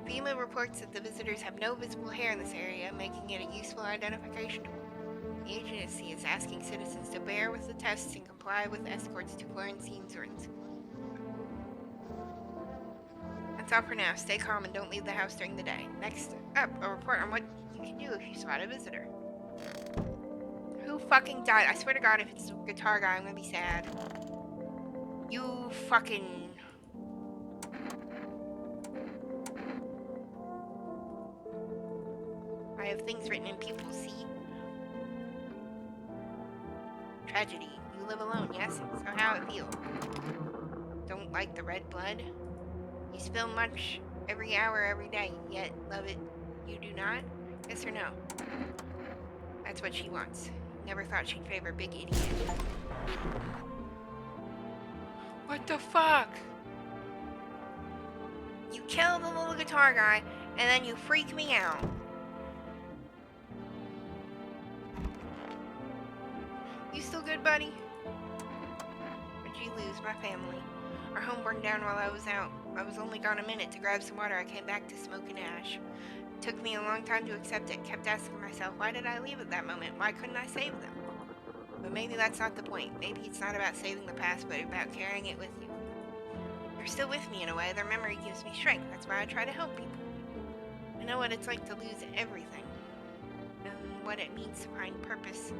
[SPEAKER 1] FEMA reports that the visitors have no visible hair in this area, making it a useful identification tool. The agency is asking citizens to bear with the tests and comply with escorts to quarantine zones. That's all for now. Stay calm and don't leave the house during the day. Next up, a report on what you can do if you spot a visitor. Who fucking died? I swear to God, if it's the guitar guy, I'm gonna be sad. You fucking... I have things written in people's seat. Tragedy. You live alone, yes? So how it feel? Don't like the red blood? You spill much every hour, every day, yet love it. You do not? Yes or no? That's what she wants. Never thought she'd favor big idiot. What the fuck? You kill the little guitar guy, and then you freak me out. You still good, buddy? What'd you lose? My family. Our home burned down while I was out. I was only gone a minute to grab some water. I came back to smoke and ash. It took me a long time to accept it. Kept asking myself, why did I leave at that moment? Why couldn't I save them? But maybe that's not the point. Maybe it's not about saving the past, but about carrying it with you. You're still with me in a way. Their memory gives me strength. That's why I try to help people. I know what it's like to lose everything. And what it means to find purpose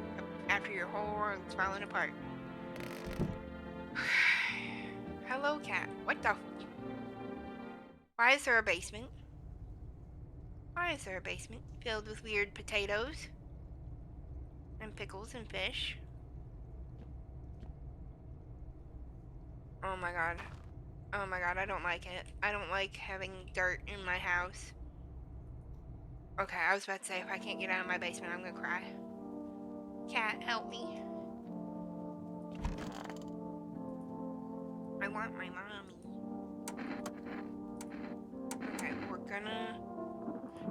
[SPEAKER 1] after your whole world's falling apart. Hello, cat. What the... Why is there a basement? Why is there a basement filled with weird potatoes? And pickles and fish? Oh my god. Oh my god, I don't like it. I don't like having dirt in my house. Okay, I was about to say, if I can't get out of my basement, I'm gonna cry. Cat, help me. I want my mommy. Okay, we're gonna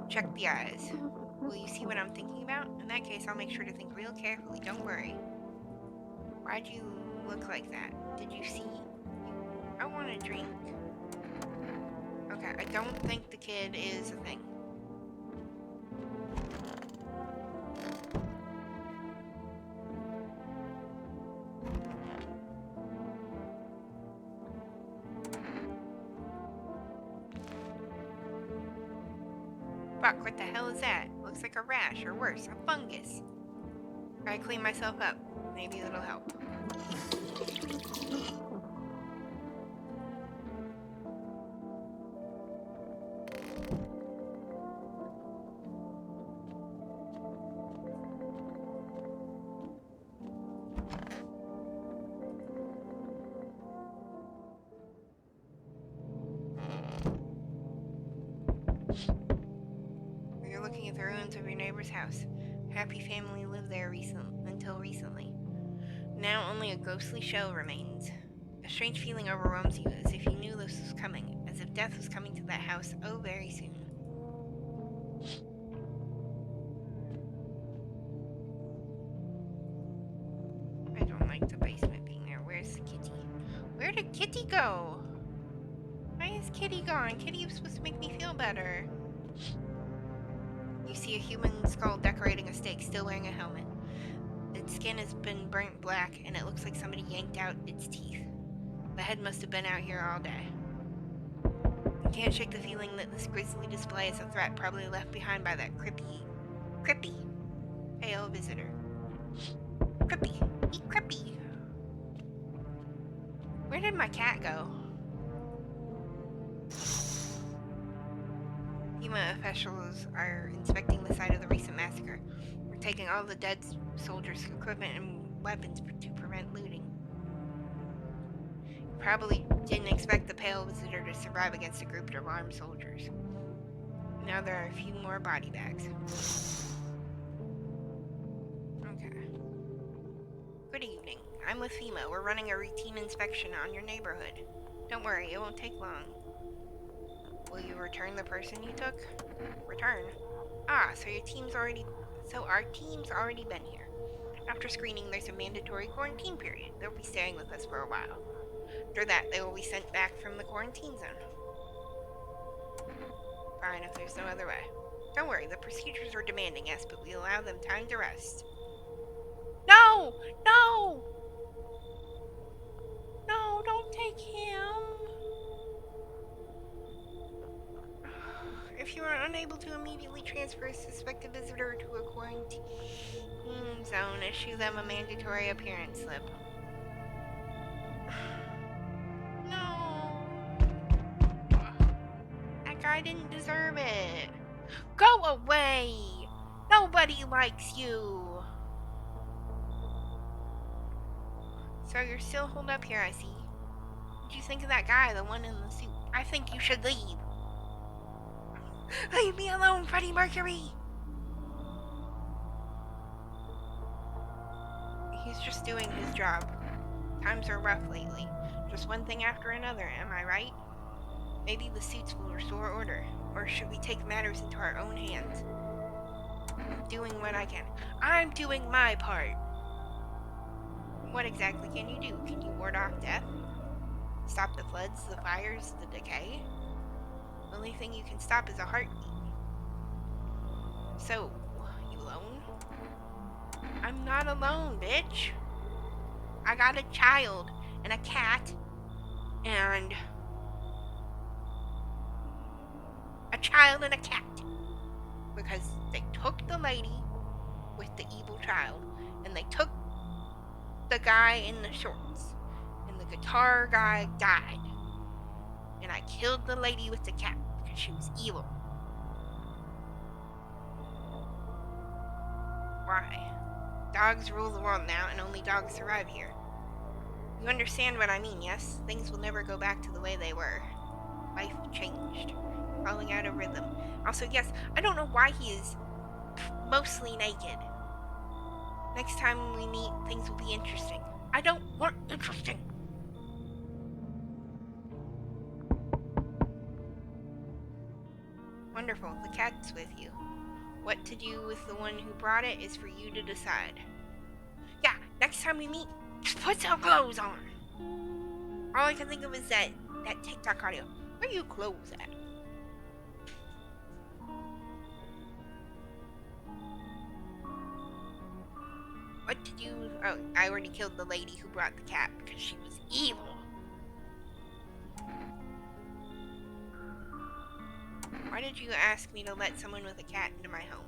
[SPEAKER 1] check the eyes. Will you see what I'm thinking about? In that case, I'll make sure to think real carefully. Don't worry. Why'd you look like that? Did you see? I want a drink. Okay, I don't think the kid is a thing. Fuck, what the hell is that? Looks like a rash, or worse, a fungus. Gotta clean myself up. Maybe it'll help. You're looking at the ruins of your neighbor's house. A happy family lived there until recently. Now only a ghostly shell remains. A strange feeling overwhelms you, as if you knew this was coming, as if death was coming to that house very soon. I don't like the basement being there. Where's the kitty? Where did Kitty go? Why is Kitty gone? Kitty was supposed to make me feel better. You see a human skull decorating a stake, still wearing a helmet. Its skin has been burnt black, and it looks like somebody yanked out its teeth. The head must have been out here all day. You can't shake the feeling that this grisly display is a threat probably left behind by that creepy, pale visitor. Crippy, eat Crippy. Where did my cat go? FEMA officials are inspecting the site of the recent massacre. We're taking all the dead soldiers' equipment and weapons to prevent looting. You probably didn't expect the pale visitor to survive against a group of armed soldiers. Now there are a few more body bags. Okay. Good evening. I'm with FEMA. We're running a routine inspection on your neighborhood. Don't worry, it won't take long. Will you return the person you took? Return? Ah, so our team's already been here. After screening, there's a mandatory quarantine period. They'll be staying with us for a while. After that, they will be sent back from the quarantine zone. Fine, if there's no other way. Don't worry, the procedures are demanding, yes, but we allow them time to rest. No! No! No, don't take him! If you are unable to immediately transfer a suspected visitor to a quarantine zone, issue them a mandatory appearance slip. No. That guy didn't deserve it. Go away! Nobody likes you! So you're still holed up here, I see. What do you think of that guy, the one in the suit? I think you should leave. Leave me alone, Freddie Mercury! He's just doing his job. Times are rough lately. Just one thing after another, am I right? Maybe the suits will restore order. Or should we take matters into our own hands? I'm doing what I can. I'm doing my part! What exactly can you do? Can you ward off death? Stop the floods, the fires, the decay? The only thing you can stop is a heartbeat. So, you alone? I'm not alone, bitch. I got a child and a cat and a child and a cat. Because they took the lady with the evil child and they took the guy in the shorts and the guitar guy died. And I killed the lady with the cat because she was evil. Why? Dogs rule the world now, and only dogs survive here. You understand what I mean, yes? Things will never go back to the way they were. Life changed. Falling out of rhythm. Also, yes, I don't know why he is mostly naked. Next time we meet, things will be interesting. I don't want interesting. Wonderful, the cat's with you. What to do with the one who brought it is for you to decide. Yeah, next time we meet, just put some clothes on. All I can think of is that TikTok audio. Where are you clothes at? What did you... Oh, I already killed the lady who brought the cat because she was evil. Why did you ask me to let someone with a cat into my home?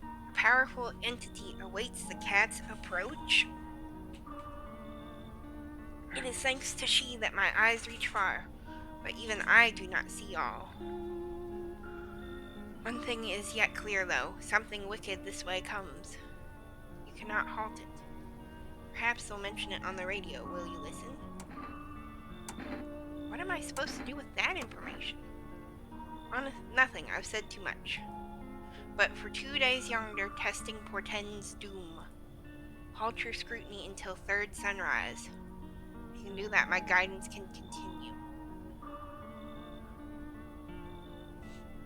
[SPEAKER 1] A powerful entity awaits the cat's approach. It is thanks to she that my eyes reach far, but even I do not see all. One thing is yet clear, though. Something wicked this way comes. You cannot halt it. Perhaps they'll mention it on the radio. Will you listen? What am I supposed to do with that information? Nothing. I've said too much. But for 2 days yonder, testing portends doom. Halt your scrutiny until third sunrise. If you can do that, my guidance can continue.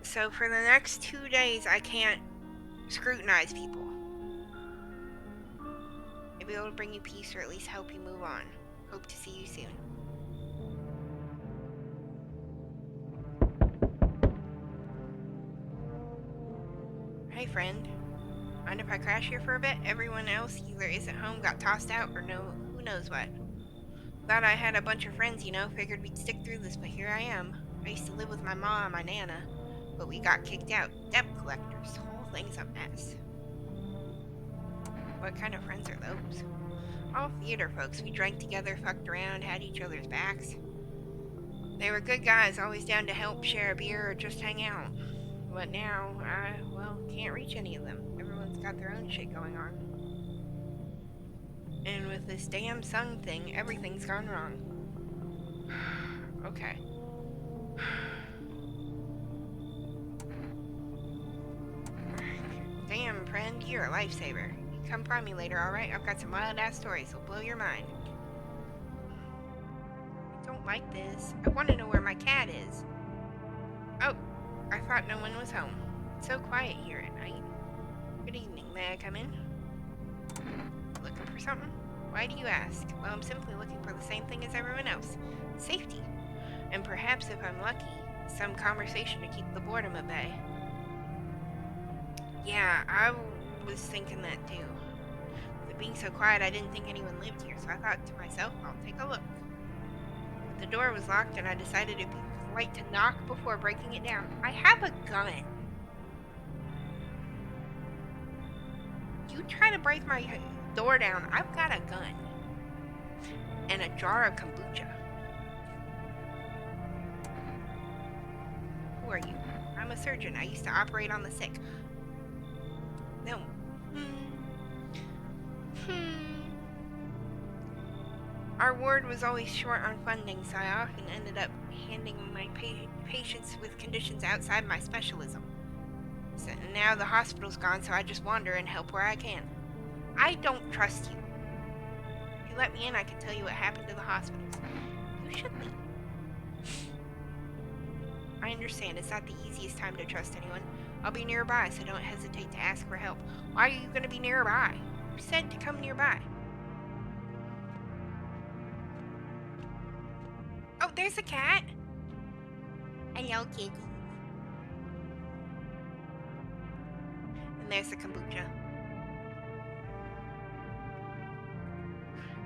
[SPEAKER 1] So for the next 2 days, I can't scrutinize people. Maybe it'll bring you peace or at least help you move on. Hope to see you soon. Hey friend, mind if I crash here for a bit? Everyone else either isn't home, got tossed out, or who knows what. Thought I had a bunch of friends, you know, figured we'd stick through this, but here I am. I used to live with my mom and my nana, but we got kicked out. Debt collectors, the whole thing's a mess. What kind of friends are those? All theater folks. We drank together, fucked around, had each other's backs. They were good guys, always down to help, share a beer, or just hang out. But now, can't reach any of them. Everyone's got their own shit going on. And with this damn sung thing, everything's gone wrong. Okay. Damn, friend, you're a lifesaver. You come find me later, alright? I've got some wild-ass stories that'll blow your mind. I don't like this. I want to know where my cat is. Oh, I thought no one was home. It's so quiet here at night. Good evening. May I come in? Looking for something? Why do you ask? Well, I'm simply looking for the same thing as everyone else. Safety. And perhaps, if I'm lucky, some conversation to keep the boredom at bay. Yeah, I was thinking that too. With it being so quiet, I didn't think anyone lived here, so I thought to myself, I'll take a look. But the door was locked, and I decided it'd be polite to knock before breaking it down. I have a gun. You try to break my door down, I've got a gun. And a jar of kombucha. Who are you? I'm a surgeon. I used to operate on the sick. No. Our ward was always short on funding, so I often ended up handing my patients with conditions outside my specialism. So now the hospital's gone, so I just wander and help where I can. I don't trust you. If you let me in, I can tell you what happened to the hospitals. You should leave. I understand, it's not the easiest time to trust anyone. I'll be nearby, so don't hesitate to ask for help. Why are you going to be nearby? Who said to come nearby? Oh, there's a cat. Hello, kitty. And there's the kombucha.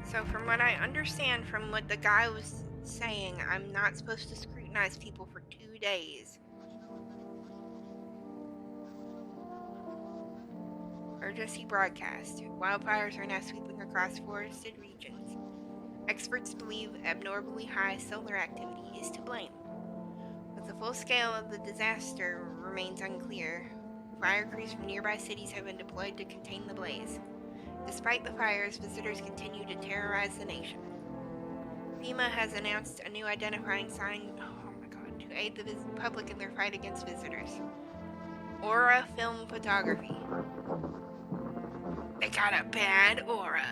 [SPEAKER 1] So from what I understand from what the guy was saying, I'm not supposed to scrutinize people for 2 days. Emergency broadcast. Wildfires are now sweeping across forested regions. Experts believe abnormally high solar activity is to blame. But the full scale of the disaster remains unclear. Fire crews from nearby cities have been deployed to contain the blaze. Despite the fires, visitors continue to terrorize the nation. FEMA has announced a new identifying sign, to aid the public in their fight against visitors. Aura film photography. They got a bad aura.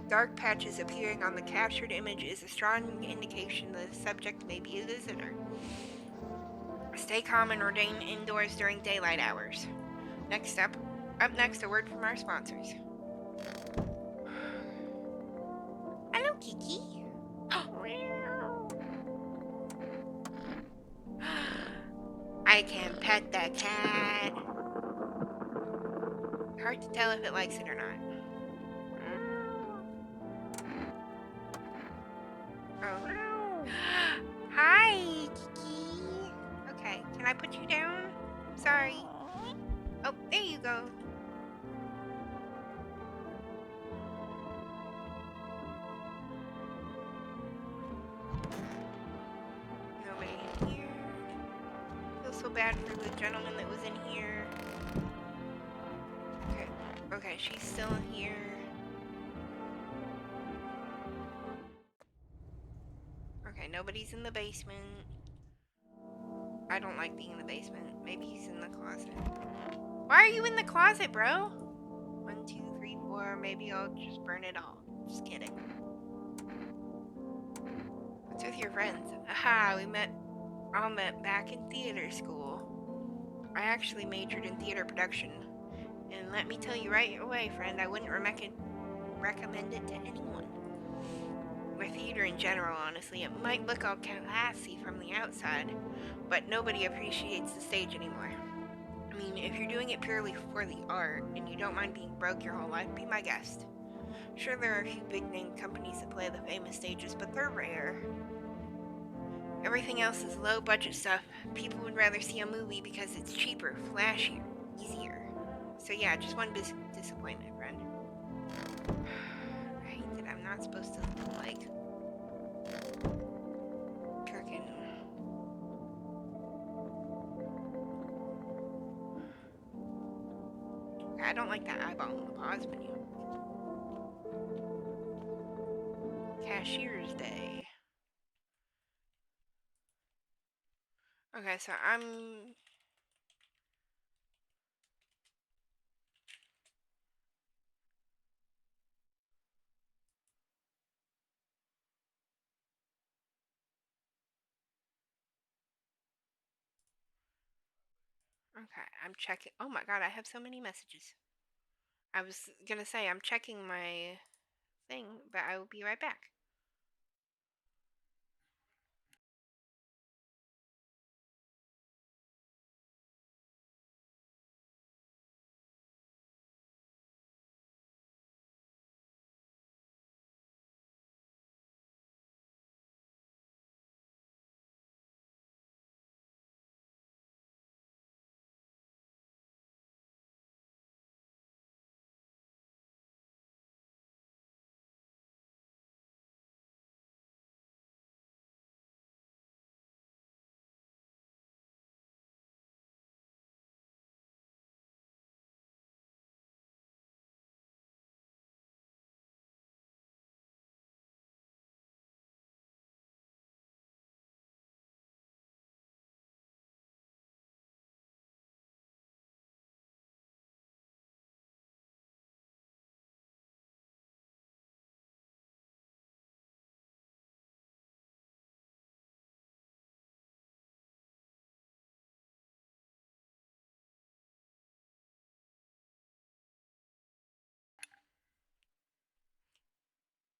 [SPEAKER 1] Dark patches appearing on the captured image is a strong indication that the subject may be a visitor. Stay calm and remain indoors during daylight hours. Up next, a word from our sponsors. Kiki? I can pet the cat. Hard to tell if it likes it or not. Oh. Hi, Kiki. Okay, can I put you down? Sorry. Oh, there you go. Nobody in here. Feel so bad for the gentleman that was in here. Okay. Okay, she's still in here. Okay, nobody's in the basement. I don't like being in the basement. Maybe he's in the closet. Why are you in the closet, bro? 1, 2, 3, 4. Maybe I'll just burn it all. Just kidding. What's with your friends? Aha, all met back in theater school. I actually majored in theater production. And let me tell you right away, friend, I wouldn't recommend it to anyone. Or theater in general, honestly. It might look all classy from the outside, but nobody appreciates the stage anymore. I mean, if you're doing it purely for the art, and you don't mind being broke your whole life, be my guest. Sure, there are a few big-name companies that play the famous stages, but they're rare. Everything else is low-budget stuff. People would rather see a movie because it's cheaper, flashier, easier. So yeah, just one disappointment, friend. I hate that I'm not supposed to, like, cooking. I don't like that eyeball on the pause menu. Cashier's Day. Okay, so I'm checking. Oh my god, I have so many messages. I was gonna say I'm checking my thing, but I will be right back.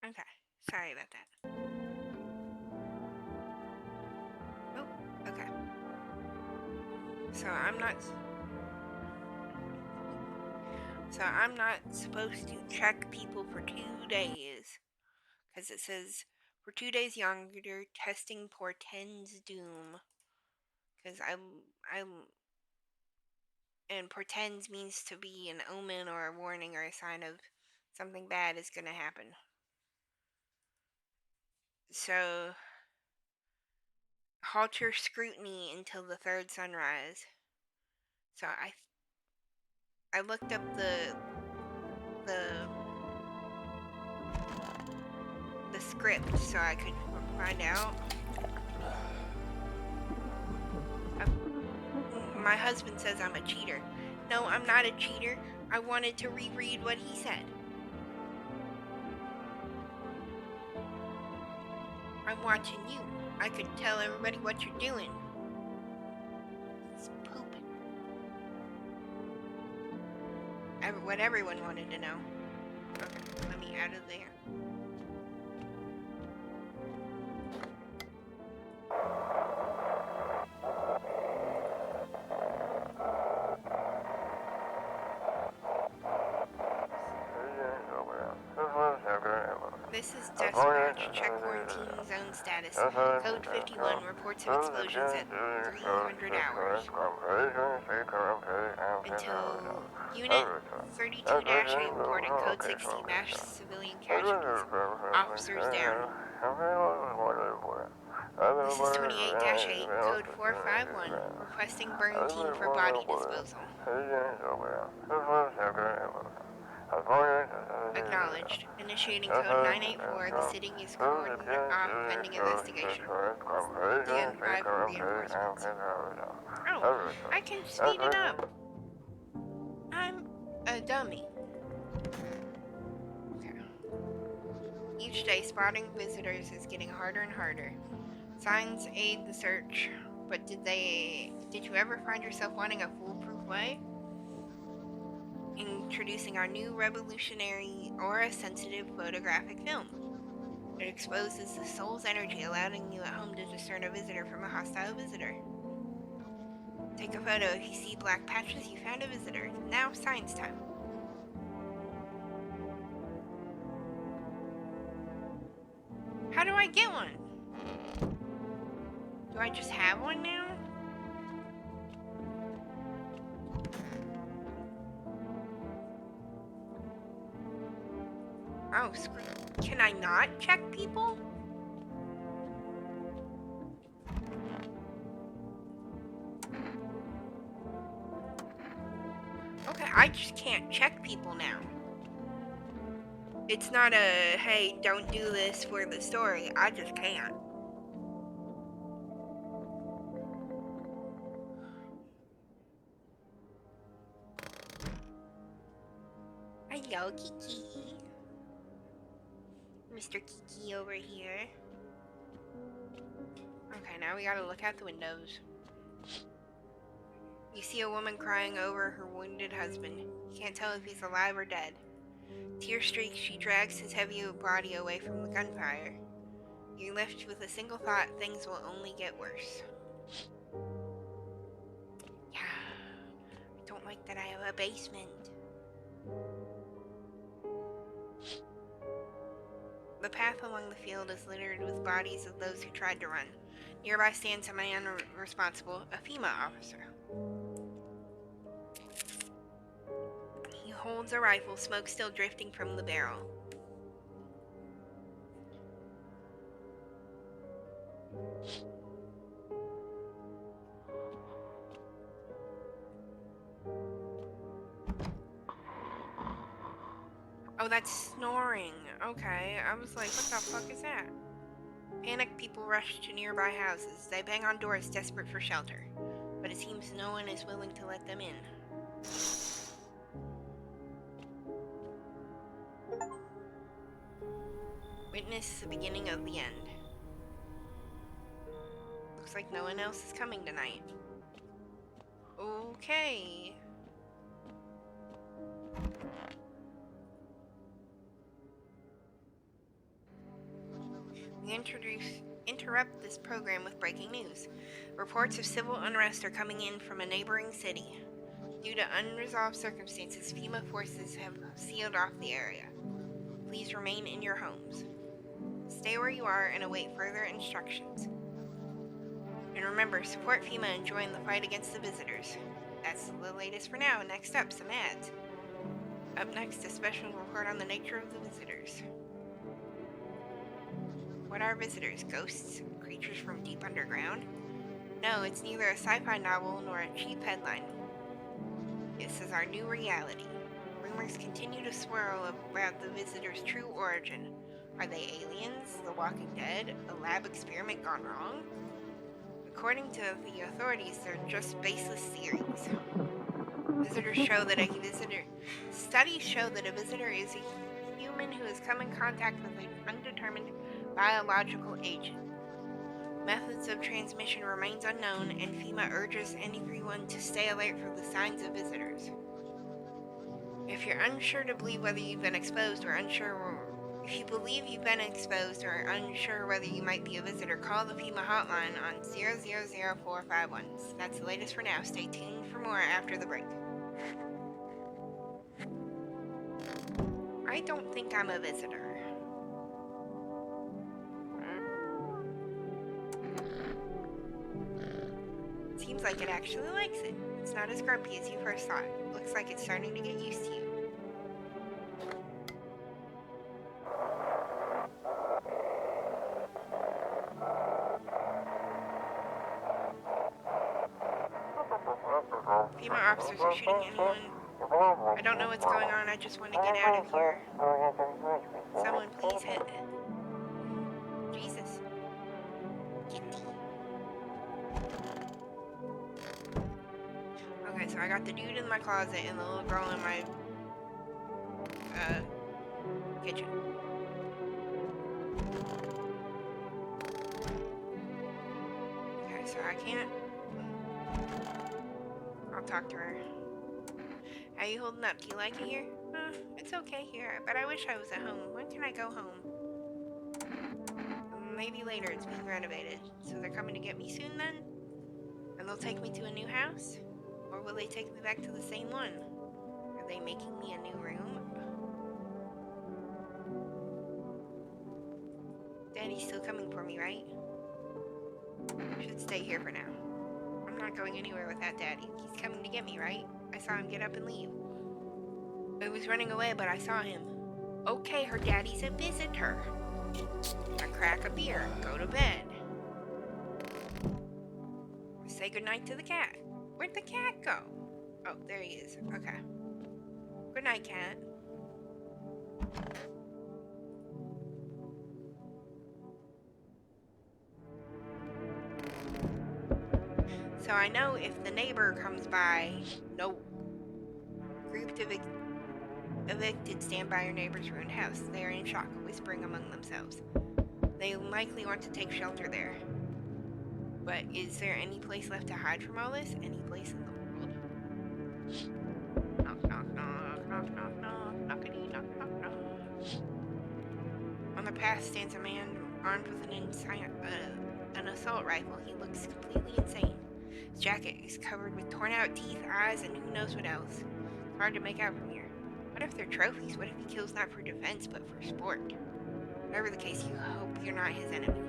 [SPEAKER 1] Okay, sorry about that. Oh, okay. So I'm not. So I'm not supposed to check people for 2 days, because it says for 2 days younger, testing portends doom. Because and portends means to be an omen or a warning or a sign of something bad is gonna happen. So halt your scrutiny until the third sunrise. So I looked up the script so I could find out. My husband says I'm a cheater. No, I'm not a cheater. I wanted to reread what he said. I'm watching you. I could tell everybody what you're doing. He's pooping. What everyone wanted to know. Okay, let me out of there. This is dispatch. Check quarantine zone status. Code 51 reports of explosions at 300 hours. Until Unit 32-8 reporting Code 60 mass civilian casualties. Officers down. This is 28-8, Code 451, requesting burn team for body disposal. Acknowledged. Initiating Code 984, the city is cordoned off pending investigation. Stand by for reinforcements. Oh, I can speed it up. I'm a dummy. Okay. Each day, spotting visitors is getting harder and harder. Signs aid the search, but did you ever find yourself wanting a foolproof way? Introducing our new revolutionary aura-sensitive photographic film. It exposes the soul's energy, allowing you at home to discern a visitor from a hostile visitor. Take a photo. If you see black patches, you found a visitor. Now science time. How do I get one? Do I just have one now? Oh, screw. Can I not check people? Okay, I just can't check people now. It's not a, hey, don't do this for the story. I just can't. Hello, Kiki. Mr. Kiki over here. Okay, now we gotta look out the windows. You see a woman crying over her wounded husband. You can't tell if he's alive or dead. Tear-streaked, she drags his heavy body away from the gunfire. You're left with a single thought: things will only get worse. Yeah, I don't like that I have a basement. The path along the field is littered with bodies of those who tried to run. Nearby stands a man responsible, a FEMA officer. He holds a rifle, smoke still drifting from the barrel. Oh, that's snoring. Okay, I was like, what the fuck is that? Panicked people rush to nearby houses. They bang on doors, desperate for shelter. But it seems no one is willing to let them in. Witness the beginning of the end. Looks like no one else is coming tonight. Okay. We interrupt this program with breaking news. Reports of civil unrest are coming in from a neighboring city. Due to unresolved circumstances, FEMA forces have sealed off the area. Please remain in your homes. Stay where you are and await further instructions. And remember, support FEMA and join the fight against the visitors. That's the latest for now. Next up, some ads. Up next, a special report on the nature of the visitors. What are visitors? Ghosts? Creatures from deep underground? No, it's neither a sci-fi novel nor a cheap headline. This is our new reality. Rumors continue to swirl about the visitors' true origin. Are they aliens? The Walking Dead? A lab experiment gone wrong? According to the authorities, they're just baseless theories. Studies show that a visitor is a human who has come in contact with an undetermined biological agent. Methods of transmission remains unknown, and FEMA urges everyone to stay alert for the signs of visitors. If you're unsure to believe whether you've been exposed or if you believe you've been exposed or unsure whether you might be a visitor, call the FEMA hotline on 000451. That's the latest for now. Stay tuned for more after the break. I don't think I'm a visitor. like it actually likes it. It's not as grumpy as you first thought. Looks like it's starting to get used to you. FEMA officers are shooting anyone. I don't know what's going on. I just want to get out of here. Someone please hit. Jesus. Kitty. Okay, so I got the dude in my closet and the little girl in my kitchen. Okay, so I can't. I'll talk to her. How you holding up? Do you like it here? It's okay here, but I wish I was at home. When can I go home? Maybe later. It's being renovated. So they're coming to get me soon then? And they'll take me to a new house? Or will they take me back to the same one? Are they making me a new room? Daddy's still coming for me, right? I should stay here for now. I'm not going anywhere without Daddy. He's coming to get me, right? I saw him get up and leave. I was running away, but I saw him. Okay, her daddy's a visitor. I crack a beer, go to bed. Say goodnight to the cat. Where'd the cat go? Oh, there he is. Okay. Good night, cat. So I know if the neighbor comes by, no. Group evicted, stand by your neighbor's ruined house. They are in shock, whispering among themselves. They likely want to take shelter there. But is there any place left to hide from all this? Any place in the world? Knock, knock, knock, knock, knock, knock, knockity, knock, knock, knock. On the path stands a man armed with an assault rifle. He looks completely insane. His jacket is covered with torn out teeth, eyes, and who knows what else. It's hard to make out from here. What if they're trophies? What if he kills not for defense, but for sport? Whatever the case, you hope you're not his enemy.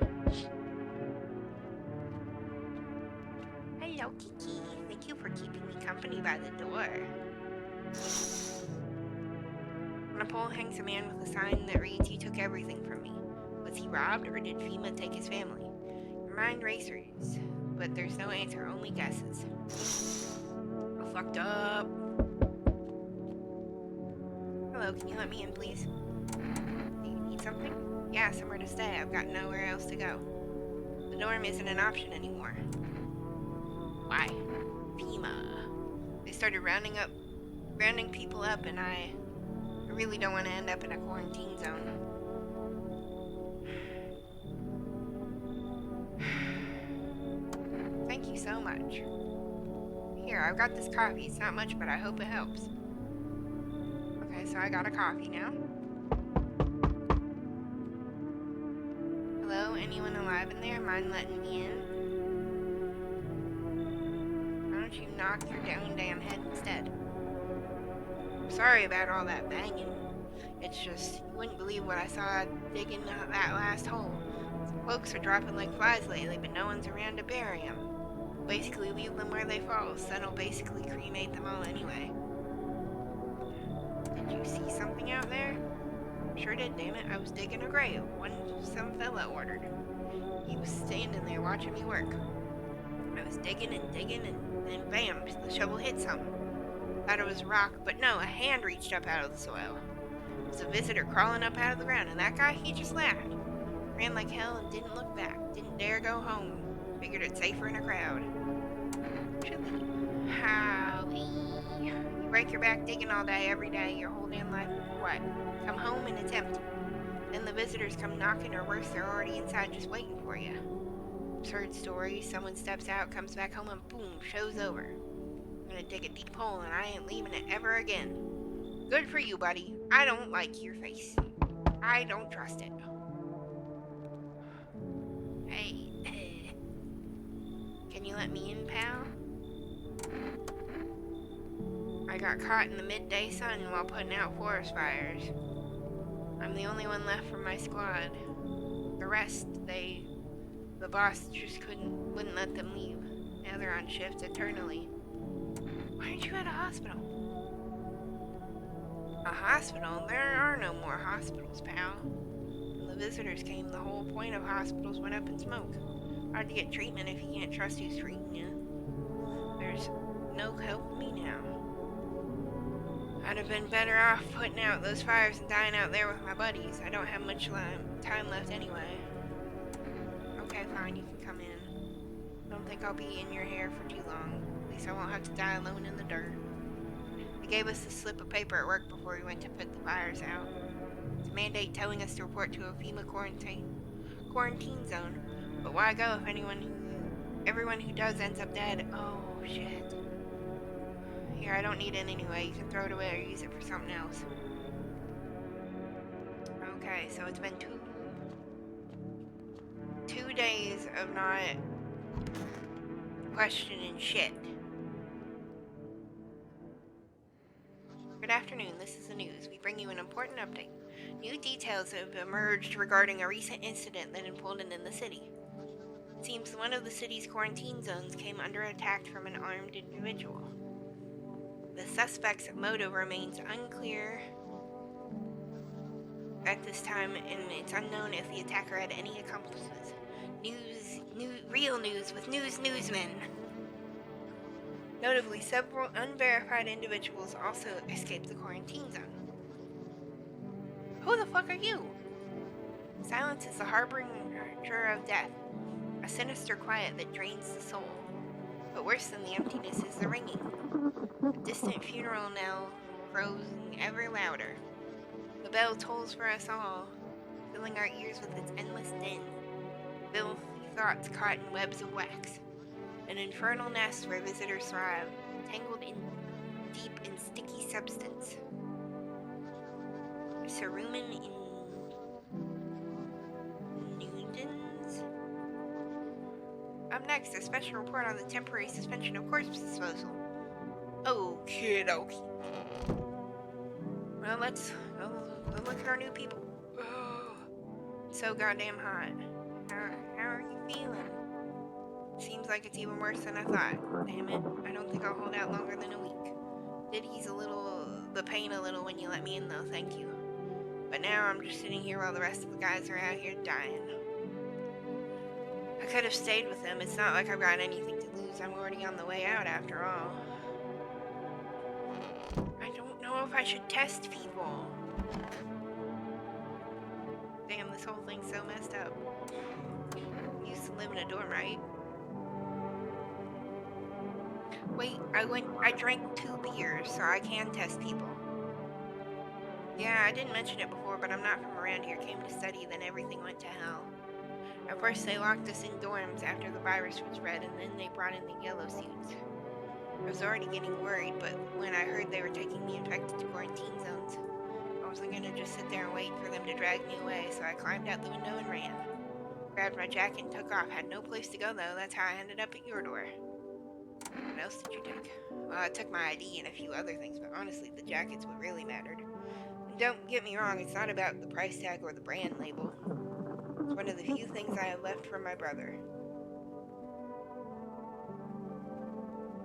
[SPEAKER 1] Hello, Kiki. Thank you for keeping me company by the door. On a pole hangs a man with a sign that reads, "You took everything from me." Was he robbed, or did FEMA take his family? Your mind races, but there's no answer, only guesses. I fucked up. Hello, can you let me in, please? Do you need something? Yeah, somewhere to stay. I've got nowhere else to go. The dorm isn't an option anymore. Why? FEMA. They started rounding people up, and I really don't want to end up in a quarantine zone. Thank you so much. Here, I've got this coffee. It's not much, but I hope it helps. Okay, so I got a coffee now. Hello, anyone alive in there? Mind letting me in? Why don't you knock your damn head instead? I'm sorry about all that banging. It's just, you wouldn't believe what I saw digging that last hole. Some folks are dropping like flies lately, but no one's around to bury them. Basically leave them where they fall, so it'll basically cremate them all anyway. Did you see something out there? Sure did, damn it. I was digging a grave, one some fella ordered. He was standing there watching me work. I was digging and then bam, the shovel hit something. Thought it was a rock, but no, a hand reached up out of the soil. It was a visitor crawling up out of the ground, and that guy, he just laughed. Ran like hell and didn't look back. Didn't dare go home. Figured it's safer in a crowd. Howie. You break your back digging all day, every day, your whole damn life. What? Come home and it's empty. Then the visitors come knocking, or worse, they're already inside just waiting for you. I've heard stories. Someone steps out, comes back home, and boom, show's over. I'm gonna dig a deep hole, and I ain't leaving it ever again. Good for you, buddy. I don't like your face. I don't trust it. Hey. Can you let me in, pal? I got caught in the midday sun while putting out forest fires. I'm the only one left from my squad. The rest, the boss just wouldn't let them leave. Now they're on shift eternally. Why aren't you at a hospital? A hospital? There are no more hospitals, pal. When the visitors came, the whole point of hospitals went up in smoke. Hard to get treatment if you can't trust who's treating you. There's no help me now. I'd have been better off putting out those fires and dying out there with my buddies. I don't have much time left anyway. Okay, fine, you can come in. Don't think I'll be in your hair for too long. At least I won't have to die alone in the dirt. They gave us a slip of paper at work before we went to put the fires out. It's a mandate telling us to report to a FEMA quarantine zone. But why go if everyone who does ends up dead? Oh, shit. Here, I don't need it anyway. You can throw it away or use it for something else. Okay, so it's been two days of not questioning shit. Good afternoon, this is the news. We bring you an important update. New details have emerged regarding a recent incident that unfolded in the city. It seems one of the city's quarantine zones came under attack from an armed individual. The suspect's motive remains unclear at this time, and it's unknown if the attacker had any accomplices. Real news with newsmen. Notably, several unverified individuals also escaped the quarantine zone. Who the fuck are you? Silence is the harbinger of death, a sinister quiet that drains the soul. But worse than the emptiness is the ringing. A distant funeral knell grows ever louder. The bell tolls for us all, filling our ears with its endless din. Filthy thoughts caught in webs of wax. An infernal nest where visitors thrive, tangled in deep and sticky substance. Cerumen in Newdens? Up next, a special report on the temporary suspension of corpse disposal. Okie dokie. Well, let's look at our new people. Oh, so goddamn hot. How are you feeling? Seems like it's even worse than I thought. Damn it. I don't think I'll hold out longer than a week. Did ease the pain a little when you let me in though, thank you. But now I'm just sitting here while the rest of the guys are out here dying. I could have stayed with them. It's not like I've got anything to lose. I'm already on the way out after all. I don't know if I should test people. Damn, this whole thing's so messed up. I used to live in a dorm, right? Wait, I drank 2 beers, so I can test people. Yeah, I didn't mention it before, but I'm not from around here. Came to study, then everything went to hell. At first, they locked us in dorms after the virus was spread, and then they brought in the yellow suits. I was already getting worried, but when I heard they were taking the infected to quarantine zones, I wasn't gonna just sit there and wait for them to drag me away, so I climbed out the window and ran. Grabbed my jacket and took off. Had no place to go, though. That's how I ended up at your door. What else did you take? Well, I took my ID and a few other things, but honestly, the jacket's what really mattered. And don't get me wrong, it's not about the price tag or the brand label. It's one of the few things I have left from my brother.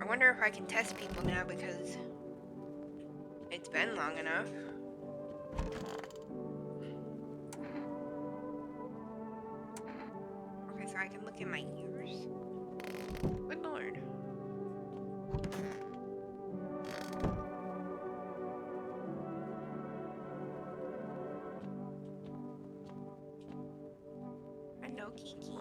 [SPEAKER 1] I wonder if I can test people now because it's been long enough. Okay, so I can look in my ears. Good lord. Hello, Kiki.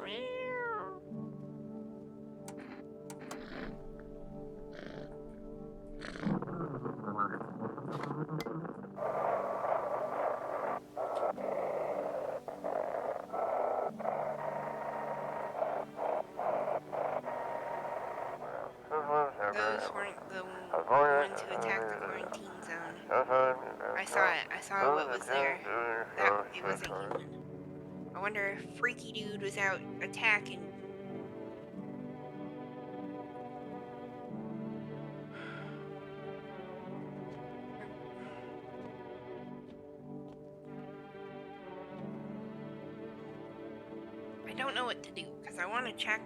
[SPEAKER 1] Those weren't the ones who attacked the quarantine zone. I saw it. I saw what was there. It wasn't human. I wonder if Freaky Dude was out attacking. I don't know what to do because I want to check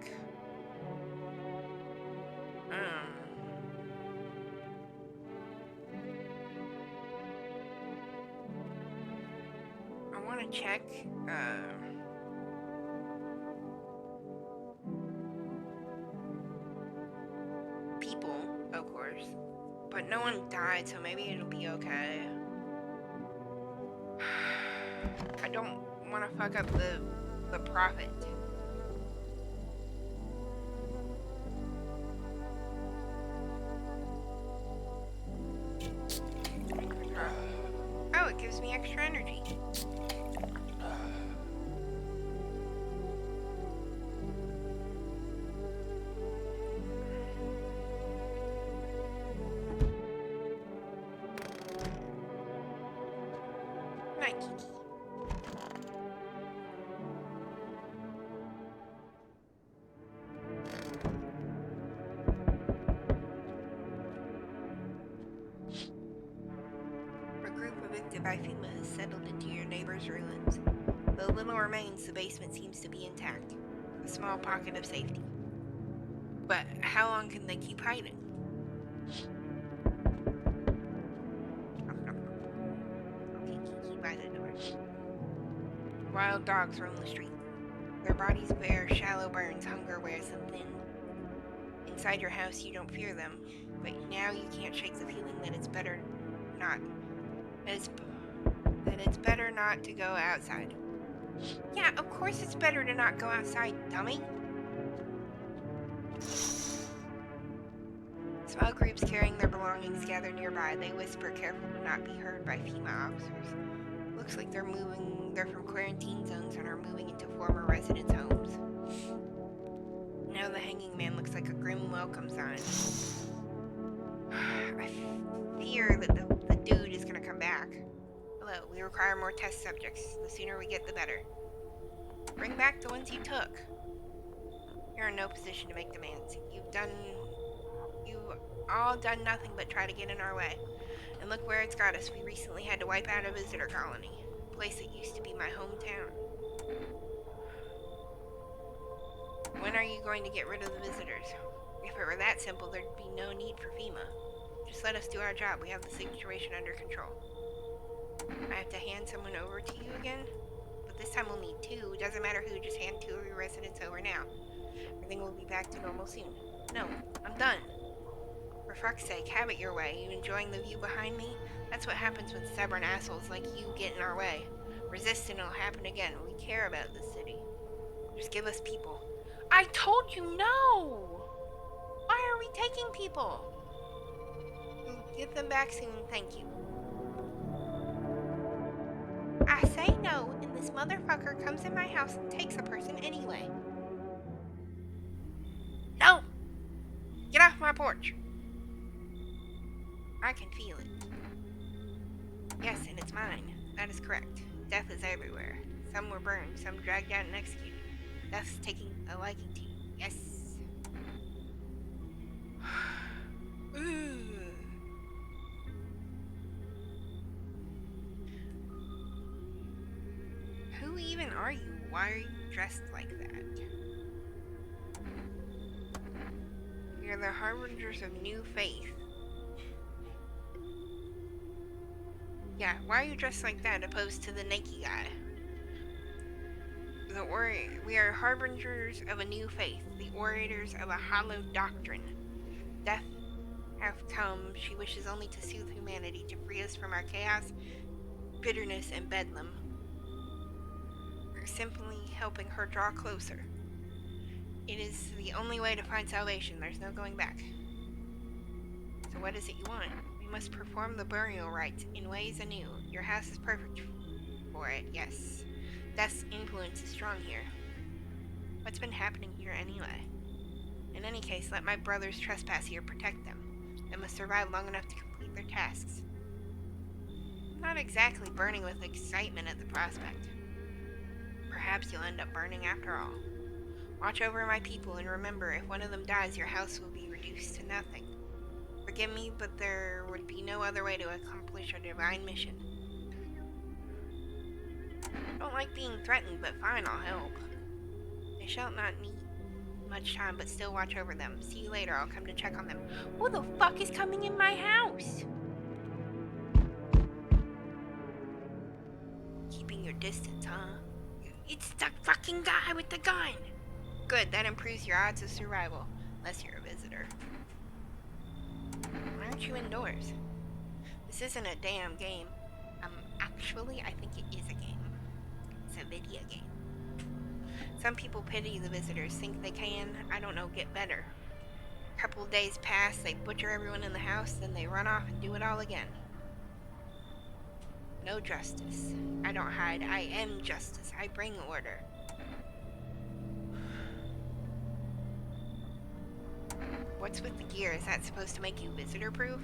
[SPEAKER 1] want to check, people, of course. But no one died, so maybe it'll be okay. I don't want to fuck up the profit. Oh, it gives me extra energy. Night, Kiki. A group evicted by FEMA has settled into your neighbor's ruins. Though little remains, the basement seems to be intact. A small pocket of safety. But how long can they keep hiding? Okay, Kiki by the door. Wild dogs roam the street. Their bodies bear shallow burns, hunger wears them thin. Inside your house, you don't fear them, but now you can't shake the feeling that it's better not. That it's better not to go outside. Yeah, of course it's better to not go outside, dummy. Small groups carrying their belongings gather nearby. They whisper, careful to not be heard by FEMA officers. Looks like they're from quarantine zones and are moving into former residents' homes. Now the hanging man looks like a grim welcome sign. I fear that the dude is gonna come back. Hello, we require more test subjects. The sooner we get, the better. Bring back the ones you took. You're in no position to make demands. You've all done nothing but try to get in our way. And look where it's got us. We recently had to wipe out a visitor colony. A place that used to be my hometown. When are you going to get rid of the visitors? If it were that simple, there'd be no need for FEMA. Just let us do our job. We have the situation under control. I have to hand someone over to you again? But this time we'll need two. It doesn't matter who, just hand two of your residents over now. Everything will be back to normal soon. No, I'm done. For fuck's sake, have it your way. You enjoying the view behind me? That's what happens when stubborn assholes like you get in our way. Resist and it'll happen again. We care about this city. Just give us people. I told you no! Why are we taking people? We'll get them back soon, thank you. I say no, and this motherfucker comes in my house and takes a person anyway. No! Get off my porch! I can feel it. Yes, and it's mine. That is correct. Death is everywhere. Some were burned, some dragged out and executed. Death's taking a liking to you. Yes. Who even are you? Why are you dressed like that? You're the harbingers of new faith. Yeah, why are you dressed like that opposed to the Nike guy? We are harbingers of a new faith, the orators of a hallowed doctrine. Death hath come, she wishes only to soothe humanity, to free us from our chaos, bitterness, and bedlam. We're simply helping her draw closer. It is the only way to find salvation, there's no going back. So what is it you want? We must perform the burial rites in ways anew. Your house is perfect for it, yes. Death's influence is strong here. What's been happening here anyway? In any case, let my brothers trespass here protect them. They must survive long enough to complete their tasks. I'm not exactly burning with excitement at the prospect. Perhaps you'll end up burning after all. Watch over my people and remember, if one of them dies, your house will be reduced to nothing. Forgive me, but there would be no other way to accomplish a divine mission. I don't like being threatened, but fine, I'll help. I shall not need much time, but still watch over them. See you later, I'll come to check on them. Who the fuck is coming in my house? Keeping your distance, huh? It's the fucking guy with the gun! Good, that improves your odds of survival. Unless you're a visitor. Why aren't you indoors? This isn't a damn game. Actually, I think it is a game. It's a video game. Some people pity the visitors, think they can, I don't know, get better. A couple of days pass, they butcher everyone in the house, then they run off and do it all again. No justice. I don't hide. I am justice. I bring order. What's with the gear? Is that supposed to make you visitor-proof?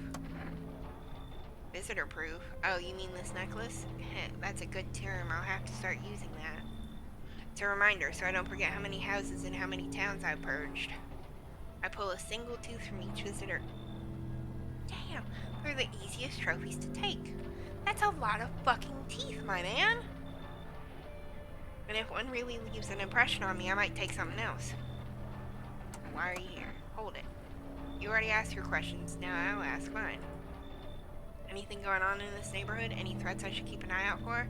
[SPEAKER 1] Visitor-proof? Oh, you mean this necklace? That's a good term. I'll have to start using that. It's a reminder so I don't forget how many houses and how many towns I've purged. I pull a single tooth from each visitor. Damn, they're the easiest trophies to take. That's a lot of fucking teeth, my man. And if one really leaves an impression on me, I might take something else. Why are you here? Hold it. You already asked your questions, now I'll ask mine. Anything going on in this neighborhood? Any threats I should keep an eye out for?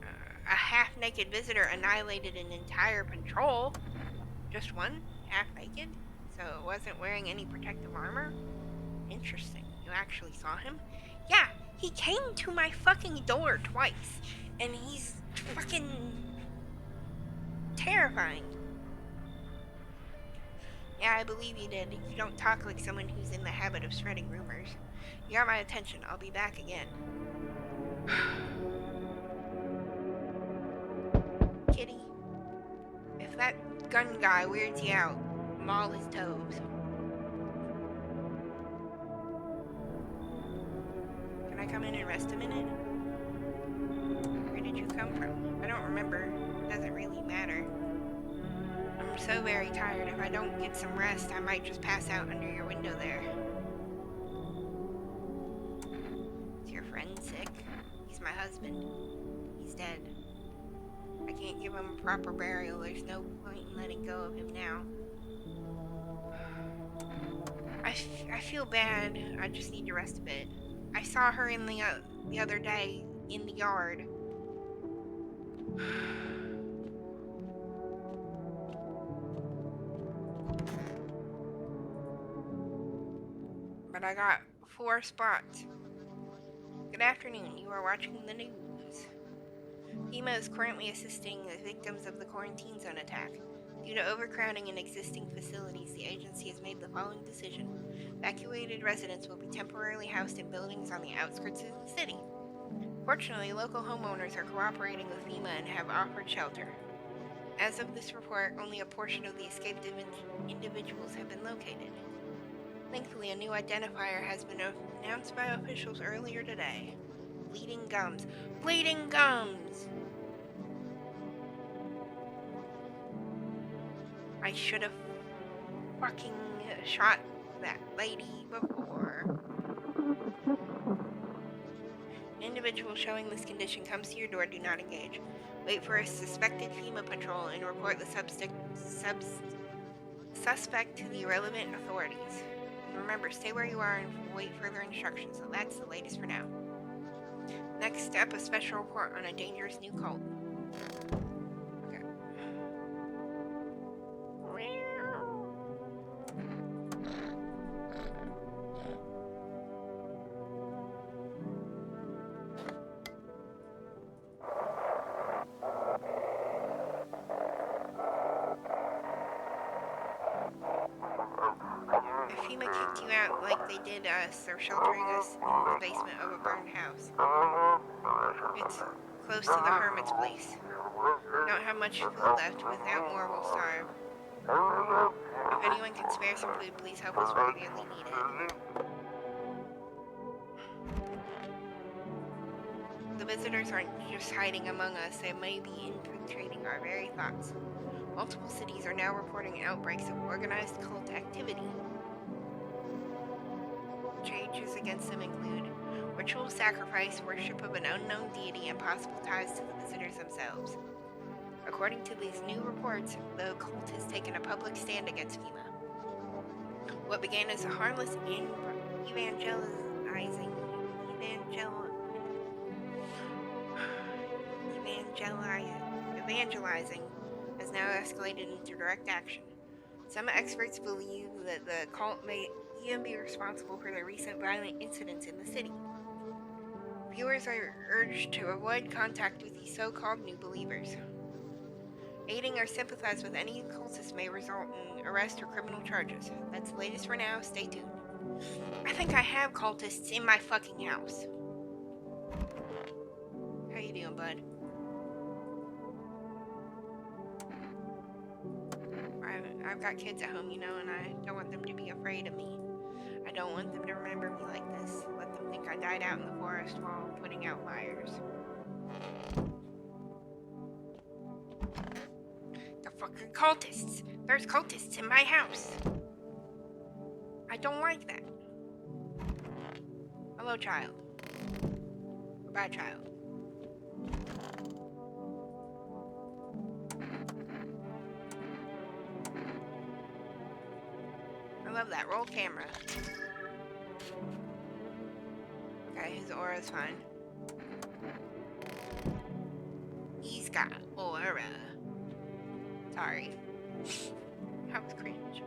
[SPEAKER 1] A half-naked visitor annihilated an entire patrol. Just one? Half-naked? So it wasn't wearing any protective armor? Interesting. You actually saw him? Yeah, he came to my fucking door twice. And he's fucking terrifying. Yeah, I believe you did. You don't talk like someone who's in the habit of spreading rumors. You got my attention. I'll be back again. Kitty, if that gun guy weirds you out, maul his toes. Can I come in and rest a minute? Where did you come from? I don't remember. It doesn't really matter. I'm so very tired. If I don't get some rest, I might just pass out under your window there. Is your friend sick? He's my husband. He's dead. I can't give him a proper burial. There's no point in letting go of him now. I feel bad. I just need to rest a bit. I saw her in the other day in the yard. But I got 4 spots. Good afternoon. You are watching the news. FEMA is currently assisting the victims of the quarantine zone attack. Due to overcrowding in existing facilities, the agency has made the following decision. Evacuated residents will be temporarily housed in buildings on the outskirts of the city. Fortunately, local homeowners are cooperating with FEMA and have offered shelter. As of this report, only a portion of the escaped individuals have been located. Thankfully, a new identifier has been announced by officials earlier today. Bleeding gums. Bleeding gums! I should have fucking shot that lady before. An individual showing this condition comes to your door, do not engage. Wait for a suspected FEMA patrol and report the suspect to the relevant authorities. Remember, stay where you are and wait further instructions. So that's the latest for now. Next step, a special report on a dangerous new cult. Okay. If FEMA kicked you out like they did us, they're sheltering us in the basement of a burned house. It's close to the hermit's place. We don't have much food left. Without more, we'll starve. If anyone can spare some food, please help us. We really need it. The visitors aren't just hiding among us. They may be infiltrating our very thoughts. Multiple cities are now reporting outbreaks of organized cult activity. Changes against them include ritual sacrifice, worship of an unknown deity, and possible ties to the visitors themselves. According to these new reports, the cult has taken a public stand against FEMA. What began as a harmless Evangelizing has now escalated into direct action. Some experts believe that the cult may even be responsible for the recent violent incidents in the city. Viewers are urged to avoid contact with these so-called new believers. Aiding or sympathize with any cultist may result in arrest or criminal charges. That's the latest for now. Stay tuned. I think I have cultists in my fucking house. How you doing, bud? I've got kids at home, and I don't want them to be afraid of me. I don't want them to remember me like this. Let them think I died out in the forest while putting out fires. The fucking cultists! There's cultists in my house! I don't like that. Hello, child. Goodbye, child. I love that. Roll camera. Okay, his aura's fine. He's got aura. Sorry. That was cringe.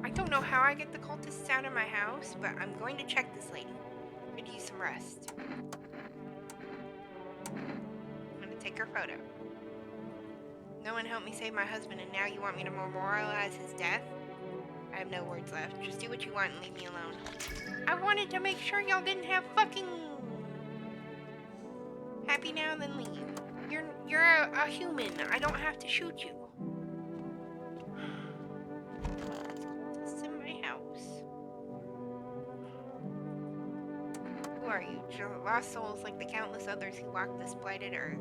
[SPEAKER 1] I don't know how I get the cultists out of my house, but I'm going to check this lady. Could use some rest. I'm going to take her photo. No one helped me save my husband, and now you want me to memorialize his death? I have no words left. Just do what you want and leave me alone. I wanted to make sure y'all didn't have fucking... Happy now, then leave. You're a human. I don't have to shoot you. It's in my house. Who are you? Lost souls like the countless others who walk this blighted earth.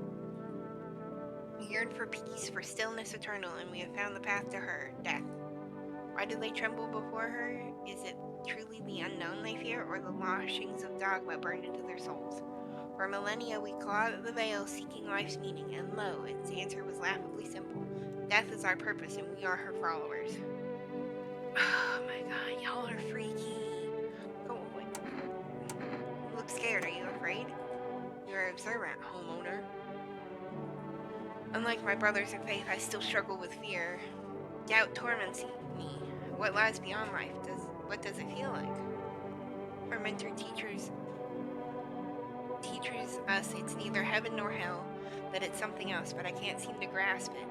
[SPEAKER 1] We yearn for peace, for stillness eternal, and we have found the path to her, death. Why do they tremble before her? Is it truly the unknown they fear, or the lashings of dogma burned into their souls? For millennia we clawed at the veil, seeking life's meaning, and lo, its answer was laughably simple. Death is our purpose, and we are her followers. Oh my god, y'all are freaky. Go away. You look scared. Are you afraid? You're observant, homeowner. Unlike my brothers in faith, I still struggle with fear. Doubt torments me. What lies beyond life? What does it feel like? Our mentor teaches us it's neither heaven nor hell, that it's something else, but I can't seem to grasp it.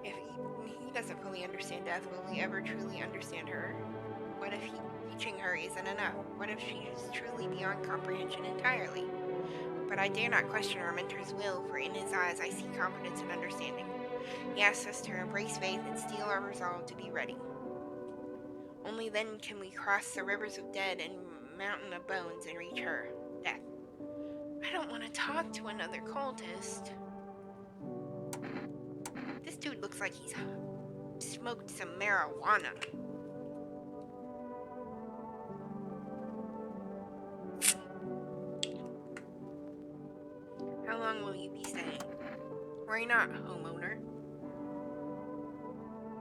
[SPEAKER 1] If he doesn't fully understand death, will we ever truly understand her? What if reaching her isn't enough? What if she is truly beyond comprehension entirely? But I dare not question our mentor's will, for in his eyes I see confidence and understanding. He asks us to embrace faith and steel our resolve to be ready. Only then can we cross the rivers of dead and mountain of bones and reach her, death. I don't want to talk to another cultist. This dude looks like he's smoked some marijuana. How long will you be staying? Worry not, homeowner.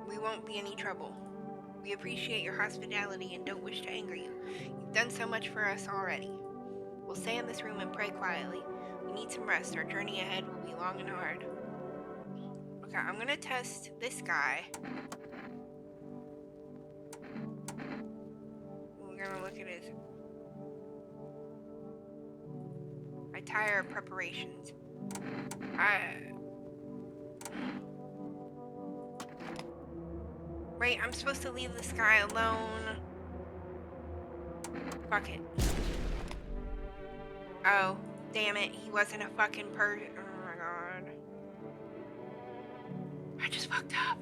[SPEAKER 1] We won't be any trouble. We appreciate your hospitality and don't wish to anger you. You've done so much for us already. We'll stay in this room and pray quietly. We need some rest. Our journey ahead will be long and hard. Okay, I'm gonna test this guy. We're gonna look at his attire preparations. Right, I'm supposed to leave this guy alone. Fuck it. Oh, damn it, he wasn't a fucking person. Oh my god. I just fucked up.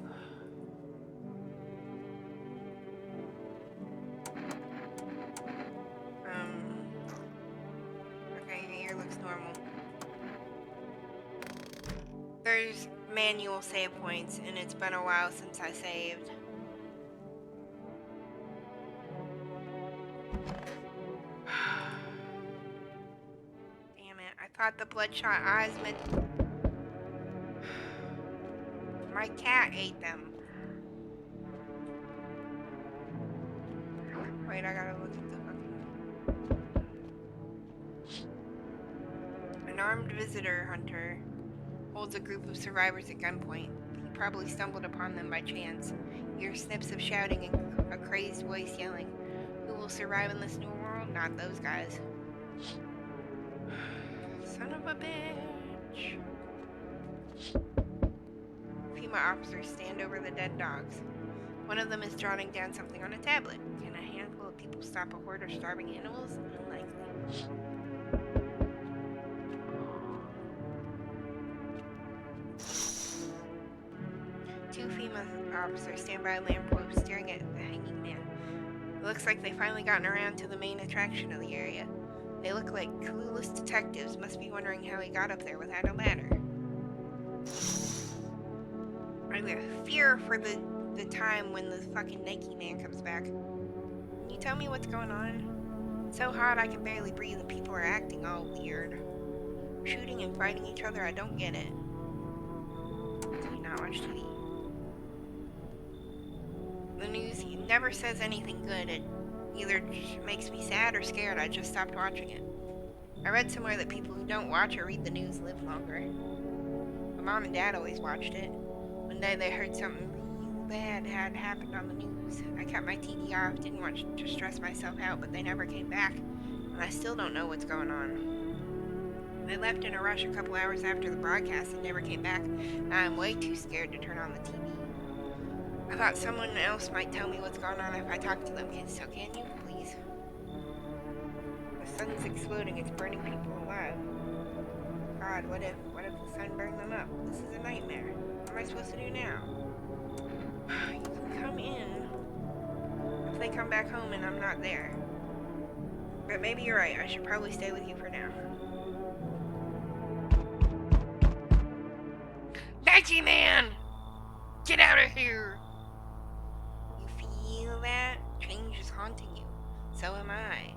[SPEAKER 1] Okay, your ear looks normal. There's manual save points, and it's been a while since I saved. Damn it, I thought the bloodshot eyes meant... My cat ate them. Wait, I gotta look at the fucking... An armed visitor hunter holds a group of survivors at gunpoint. He probably stumbled upon them by chance. You hear snips of shouting and a crazed voice yelling. Who will survive in this new world? Not those guys. Son of a bitch. FEMA officers stand over the dead dogs. One of them is jotting down something on a tablet. Can a handful of people stop a horde of starving animals? Unlikely. Two FEMA officers stand by a lamppost staring at the hanging man. It looks like they've finally gotten around to the main attraction of the area. They look like clueless detectives, must be wondering how he got up there without a ladder. I fear for the time when the fucking Nike man comes back. Can you tell me what's going on? It's so hot I can barely breathe and people are acting all weird. Shooting and fighting each other, I don't get it. Do you not watch TV? The news never says anything good. It either makes me sad or scared. I just stopped watching it. I read somewhere that people who don't watch or read the news live longer. My mom and dad always watched it. One day they heard something really bad had happened on the news. I kept my TV off, didn't want to stress myself out, but they never came back, and I still don't know what's going on. They left in a rush a couple hours after the broadcast and never came back. Now I'm way too scared to turn on the TV. I thought someone else might tell me what's going on if I talk to them. So can you, please? The sun's exploding. It's burning people alive. God, what if the sun burned them up? This is a nightmare. What am I supposed to do now? You can come in if they come back home and I'm not there. But maybe you're right. I should probably stay with you for now. Nike man! Get out of here! You feel that? Change is haunting you. So am I.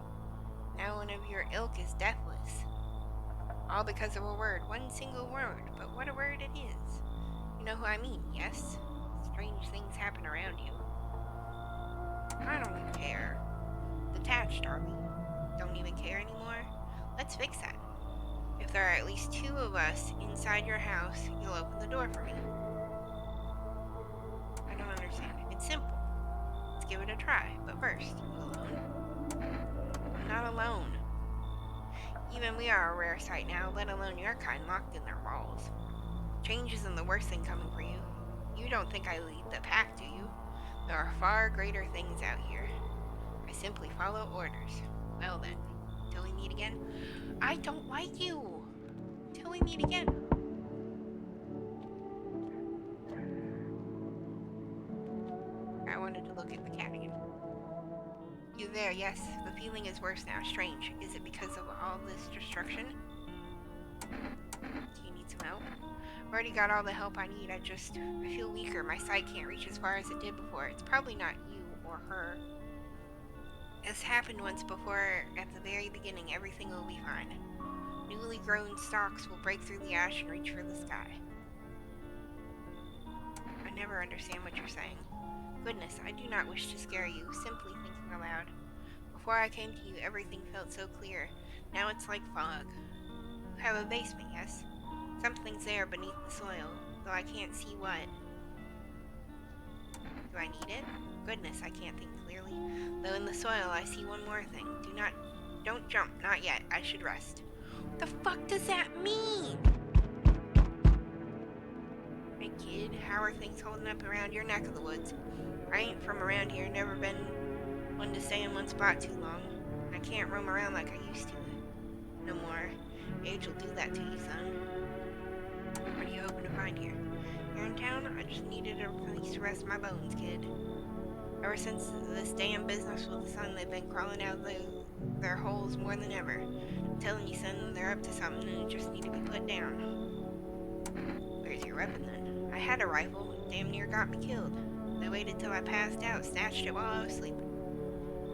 [SPEAKER 1] Now one of your ilk is deathless. All because of a word. One single word. But what a word it is. You know who I mean, yes? Strange things happen around you. I don't care. Detached, are we? Don't even care anymore? Let's fix that. If there are at least two of us inside your house, you'll open the door for me. I don't understand. It's simple. Let's give it a try. But first, you alone? I'm not alone. Even we are a rare sight now, let alone your kind locked in their walls. Change isn't the worst thing coming for you. You don't think I lead the pack, do you? There are far greater things out here. I simply follow orders. Well then, till we meet again. I don't like you! Till we meet again. I wanted to look at the cat again. You there, yes. The feeling is worse now. Strange. Is it because of all this destruction? Do you need some help? I've already got all the help I need. I feel weaker. My sight can't reach as far as it did before. It's probably not you or her. It's happened once before. At the very beginning, everything will be fine. Newly grown stalks will break through the ash and reach for the sky. I never understand what you're saying. Goodness, I do not wish to scare you. Simply thinking aloud. Before I came to you, everything felt so clear. Now it's like fog. You have a basement, yes? Something's there beneath the soil, though I can't see what. Do I need it? Goodness, I can't think clearly. Though in the soil, I see one more thing. Don't jump, not yet. I should rest. What the fuck does that mean? Hey kid, how are things holding up around your neck of the woods? I ain't from around here, never been one to stay in one spot too long. I can't roam around like I used to. No more. Age will do that to you, son. What are you hoping to find here? Here in town? I just needed a place to rest my bones, kid. Ever since this damn business with the sun, they've been crawling out of their holes more than ever. I'm telling you, son, they're up to something and it just need to be put down. Where's your weapon, then? I had a rifle. Damn near got me killed. They waited till I passed out, snatched it while I was sleeping.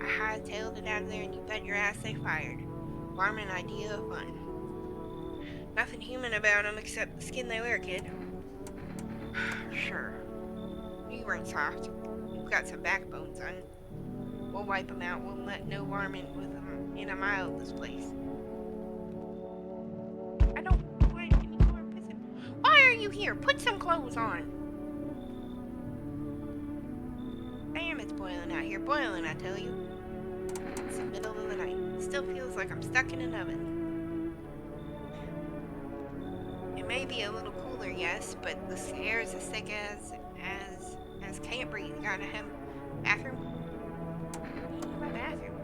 [SPEAKER 1] I hightailed it out of there and you bet your ass they fired. Farming idea of fun. Nothing human about them except the skin they wear, kid. Sure. You weren't soft. You've got some backbone, son. We'll wipe them out. We'll let no varmint with them in a mile of this place. I you here? Put some clothes on. Damn, it's boiling out here. Boiling, I tell you. It's the middle of the night. Still feels like I'm stuck in an oven. It may be a little cooler, yes, but the air is as thick as can't breathe. Gotta have bathroom. My bathroom.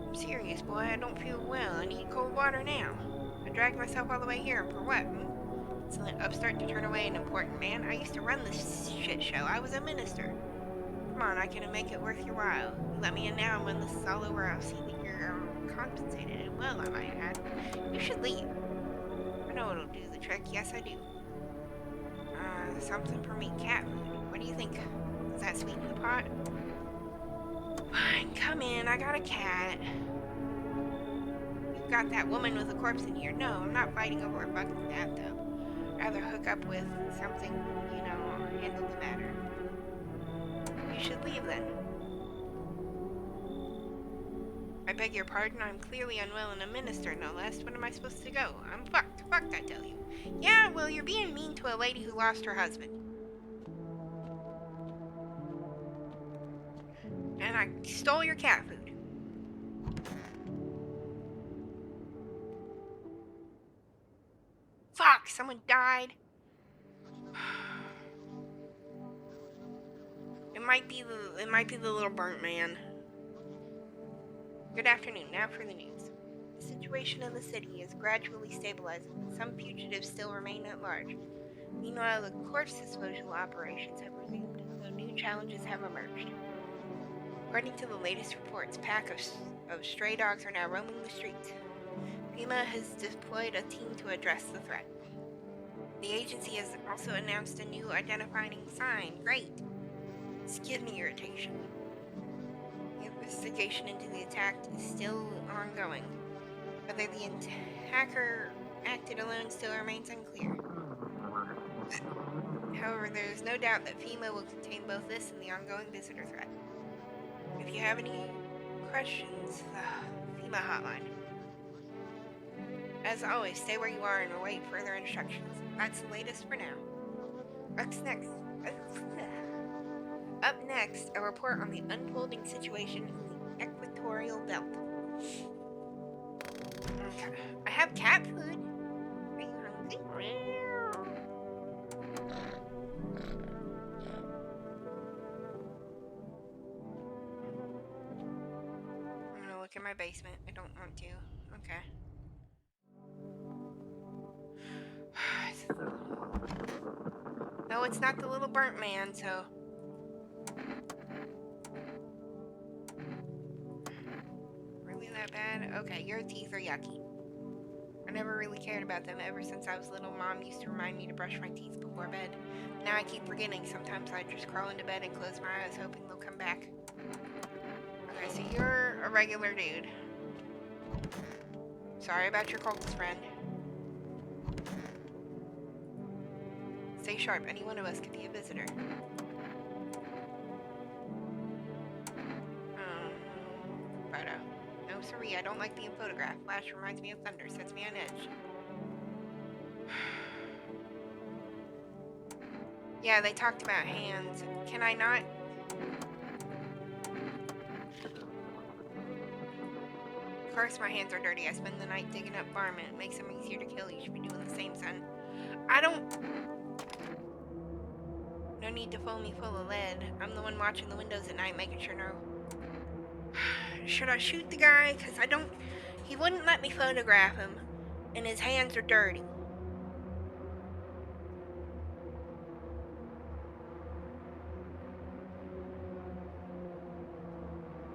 [SPEAKER 1] I'm serious, boy. I don't feel well. I need cold water now. I dragged myself all the way here for what? So an upstart to turn away an important man? I used to run this shit show. I was a minister. Come on, I can make it worth your while. You let me in now, and when this is all over, I'll see that you're compensated. And well, I might add. You should leave. I know it'll do the trick. Yes, I do. Something for me. Cat food. What do you think? Does that sweeten the pot? Fine, come in. I got a cat. You've got that woman with a corpse in here. No, I'm not fighting over a fucking bathtub. Rather hook up with something, handle the matter. You should leave then. I beg your pardon, I'm clearly unwell and a minister, no less. When am I supposed to go? I'm fucked, I tell you. Yeah, well, you're being mean to a lady who lost her husband. And I stole your cat food. Fuck, someone died. It might be the little burnt man. Good afternoon. Now for the news. The situation in the city is gradually stabilizing, but some fugitives still remain at large. Meanwhile, the corpse disposal operations have resumed, though new challenges have emerged. According to the latest reports, packs of stray dogs are now roaming the streets. FEMA has deployed a team to address the threat. The agency has also announced a new identifying sign. Great. Skin irritation. The investigation into the attack is still ongoing. Whether the attacker acted alone still remains unclear. However, there is no doubt that FEMA will contain both this and the ongoing visitor threat. If you have any questions, the FEMA hotline. As always, stay where you are and await further instructions. That's the latest for now. Up next, a report on the unfolding situation in the equatorial belt. Okay. I have cat food. Are you hungry? I'm gonna look in my basement. I don't want to. Okay. No, it's not the little burnt man, so... Really that bad? Okay, your teeth are yucky. I never really cared about them ever since I was little. Mom used to remind me to brush my teeth before bed. Now I keep forgetting. Sometimes I just crawl into bed and close my eyes, hoping they'll come back. Okay, so you're a regular dude. Sorry about your cultist friend. Stay sharp. Any one of us could be a visitor. Photo. No, sorry, I don't like being photographed. Flash reminds me of thunder. Sets me on edge. Yeah, they talked about hands. Can I not? Of course my hands are dirty. I spend the night digging up varmint. It makes them easier to kill. You should be doing the same, son. I don't... No need to phone me full of lead. I'm the one watching the windows at night, making sure no... Should I shoot the guy? Because I don't... He wouldn't let me photograph him. And his hands are dirty.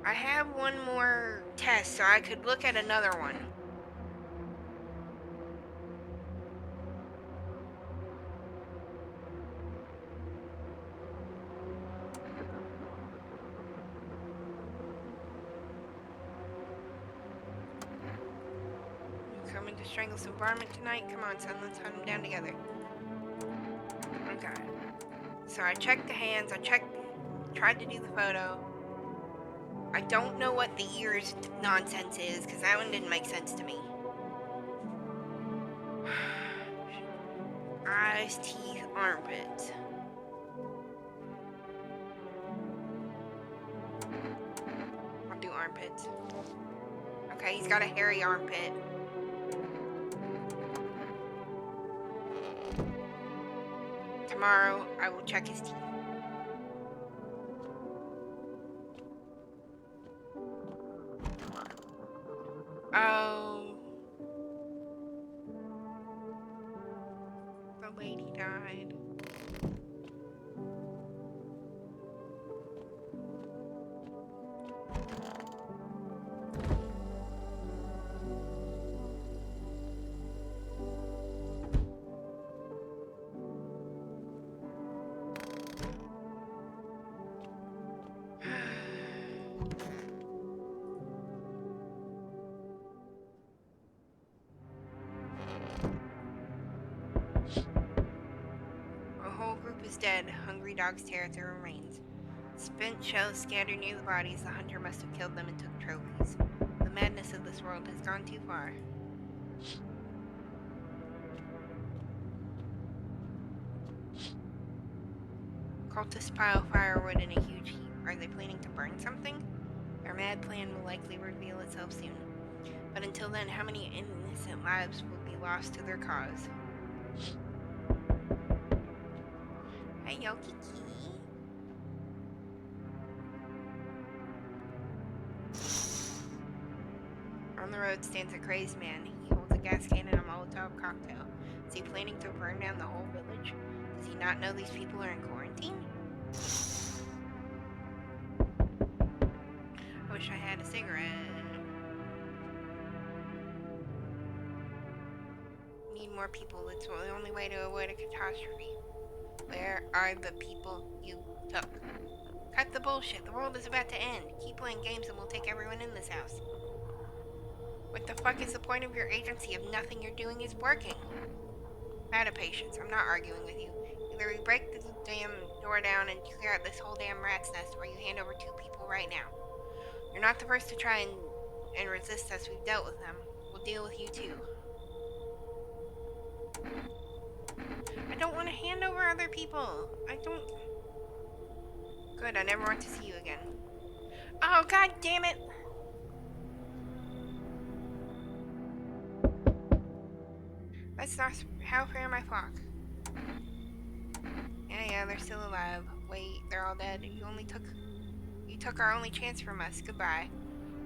[SPEAKER 1] I have one more test, so I could look at another one. Coming to strangle some varmint tonight? Come on, son, let's hunt them down together. Okay. So I checked the hands, tried to do the photo. I don't know what the ears nonsense is, because that one didn't make sense to me. Eyes, teeth, armpits. I'll do armpits. Okay, he's got a hairy armpit. Tomorrow, I will check his teeth. Oh. The lady died. A whole group is dead. Hungry dogs tear at their remains. Spent shells scattered near the bodies. The hunter must have killed them and took trophies. The madness of this world has gone too far. Cultists pile firewood in a huge heap. Are they planning to burn something? Their mad plan will likely reveal itself soon. But until then, how many innocent lives will be lost to their cause? Hey, yo, Kiki. On the road stands a crazed man. He holds a gas can and a Molotov cocktail. Is he planning to burn down the whole village? Does he not know these people are in quarantine? I wish I had a cigarette. Need more people. It's the only way to avoid a catastrophe. Where are the people you took? Cut the bullshit. The world is about to end. Keep playing games and we'll take everyone in this house. What the fuck is the point of your agency if nothing you're doing is working? Out of patience. I'm not arguing with you. Either we break the damn door down and clear out this whole damn rat's nest, or you hand over 2 people right now. You're not the first to try and resist us. We've dealt with them. We'll deal with you too. I don't want to hand over other people. I don't... Good, I never want to see you again. Oh, god damn it! That's not... How fair my flock? Yeah, they're still alive. Wait, they're all dead. You took our only chance from us. Goodbye.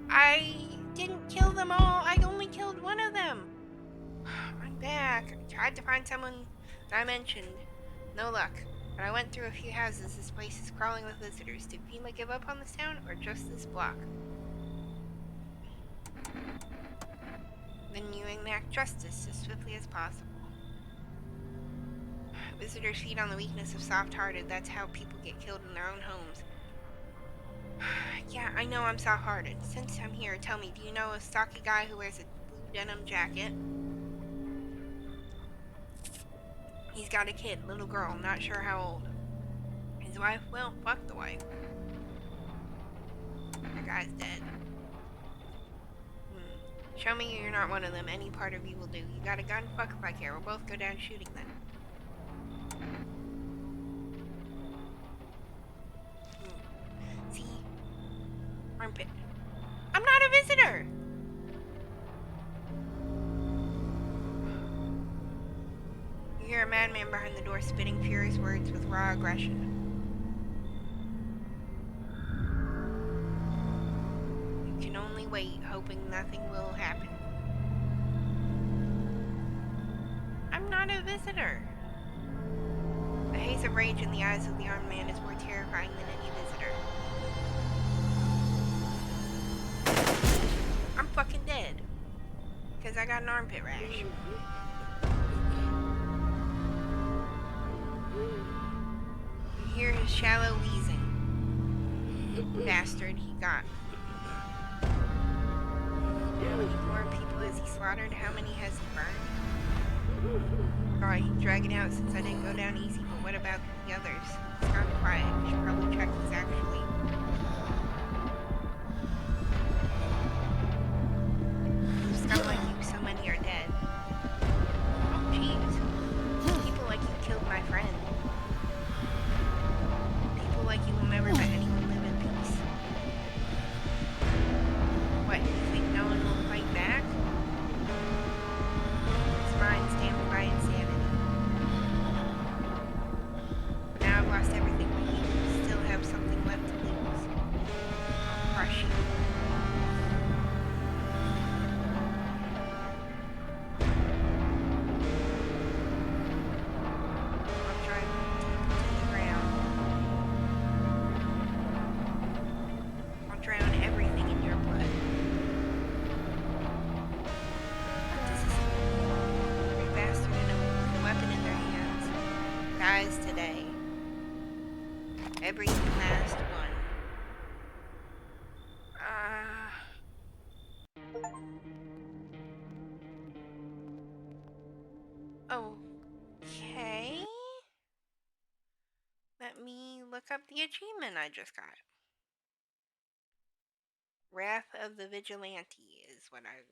[SPEAKER 1] I didn't kill them all. I only killed one of them. I'm back. I tried to find someone that I mentioned. No luck. But I went through a few houses. This place is crawling with visitors. Did FEMA give up on this town or just this block? Then you enact justice as swiftly as possible. Visitors feed on the weakness of soft-hearted. That's how people get killed in their own homes. Yeah, I know I'm soft-hearted. Since I'm here, tell me, do you know a stocky guy who wears a blue denim jacket? He's got a kid, little girl, not sure how old. His wife? Well, fuck the wife. The guy's dead. Show me you're not one of them. Any part of you will do. You got a gun? Fuck if I care. We'll both go down shooting then. See? Armpit. I'm not a visitor! You hear a madman behind the door spitting furious words with raw aggression. You can only wait, hoping nothing will happen. I'm not a visitor. The haze of rage in the eyes of the armed man is more terrifying than any visitor. I'm fucking dead. Because I got an armpit rash. You hear his shallow wheezing. Bastard, he got. How many more people has he slaughtered? How many has he burned? Alright, he's dragging out since I didn't go down easy, but what about the others? It's gone quiet. We should probably check who's actually... Scum like you, so many are dead. Oh, jeez. People like Every last one. Okay. Let me look up the achievement I just got. Wrath of the Vigilante is what I...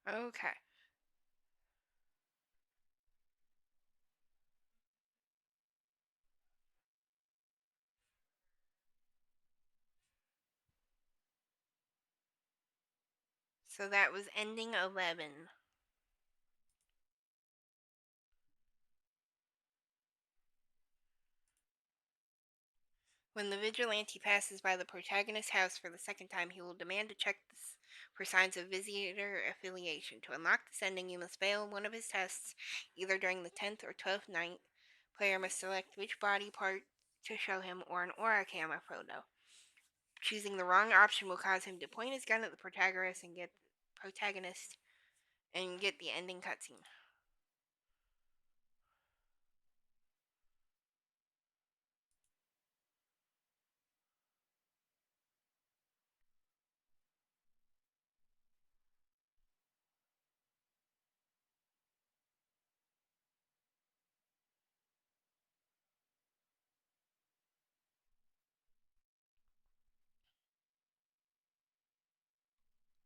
[SPEAKER 1] Okay. So that was ending 11. When the vigilante passes by the protagonist's house for the second time, he will demand to check for signs of visitor affiliation. To unlock this ending, you must fail one of his tests, either during the 10th or 12th night. Player must select which body part to show him or an aura camera photo. Choosing the wrong option will cause him to point his gun at the protagonist and get the ending cutscene.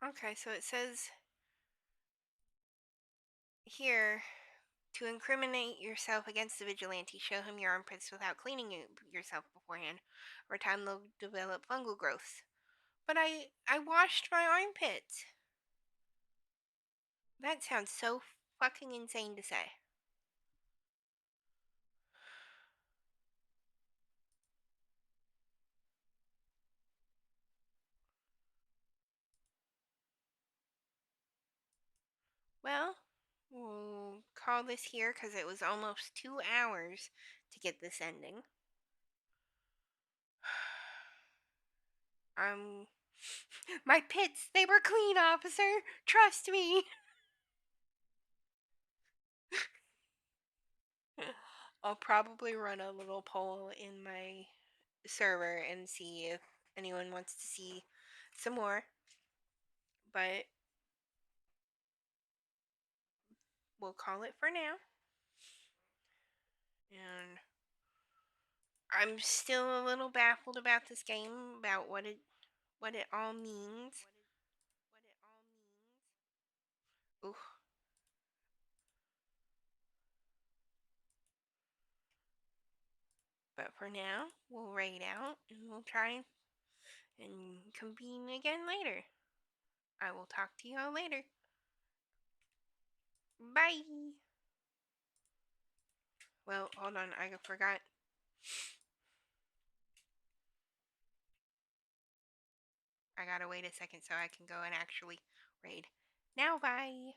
[SPEAKER 1] Okay, so it says here, to incriminate yourself against the vigilante, show him your armpits without cleaning yourself beforehand, or time they'll develop fungal growths. But I washed my armpits. That sounds so fucking insane to say. Well, we'll call this here because it was almost 2 hours to get this ending. My pits, they were clean, officer. Trust me. I'll probably run a little poll in my server and see if anyone wants to see some more. But we'll call it for now. And I'm still a little baffled about this game, about what it all means. Ooh. But for now, we'll raid out and we'll try and convene again later. I will talk to you all later. Bye. Well, hold on, I forgot. I gotta wait a second so I can go and actually raid. Now, bye.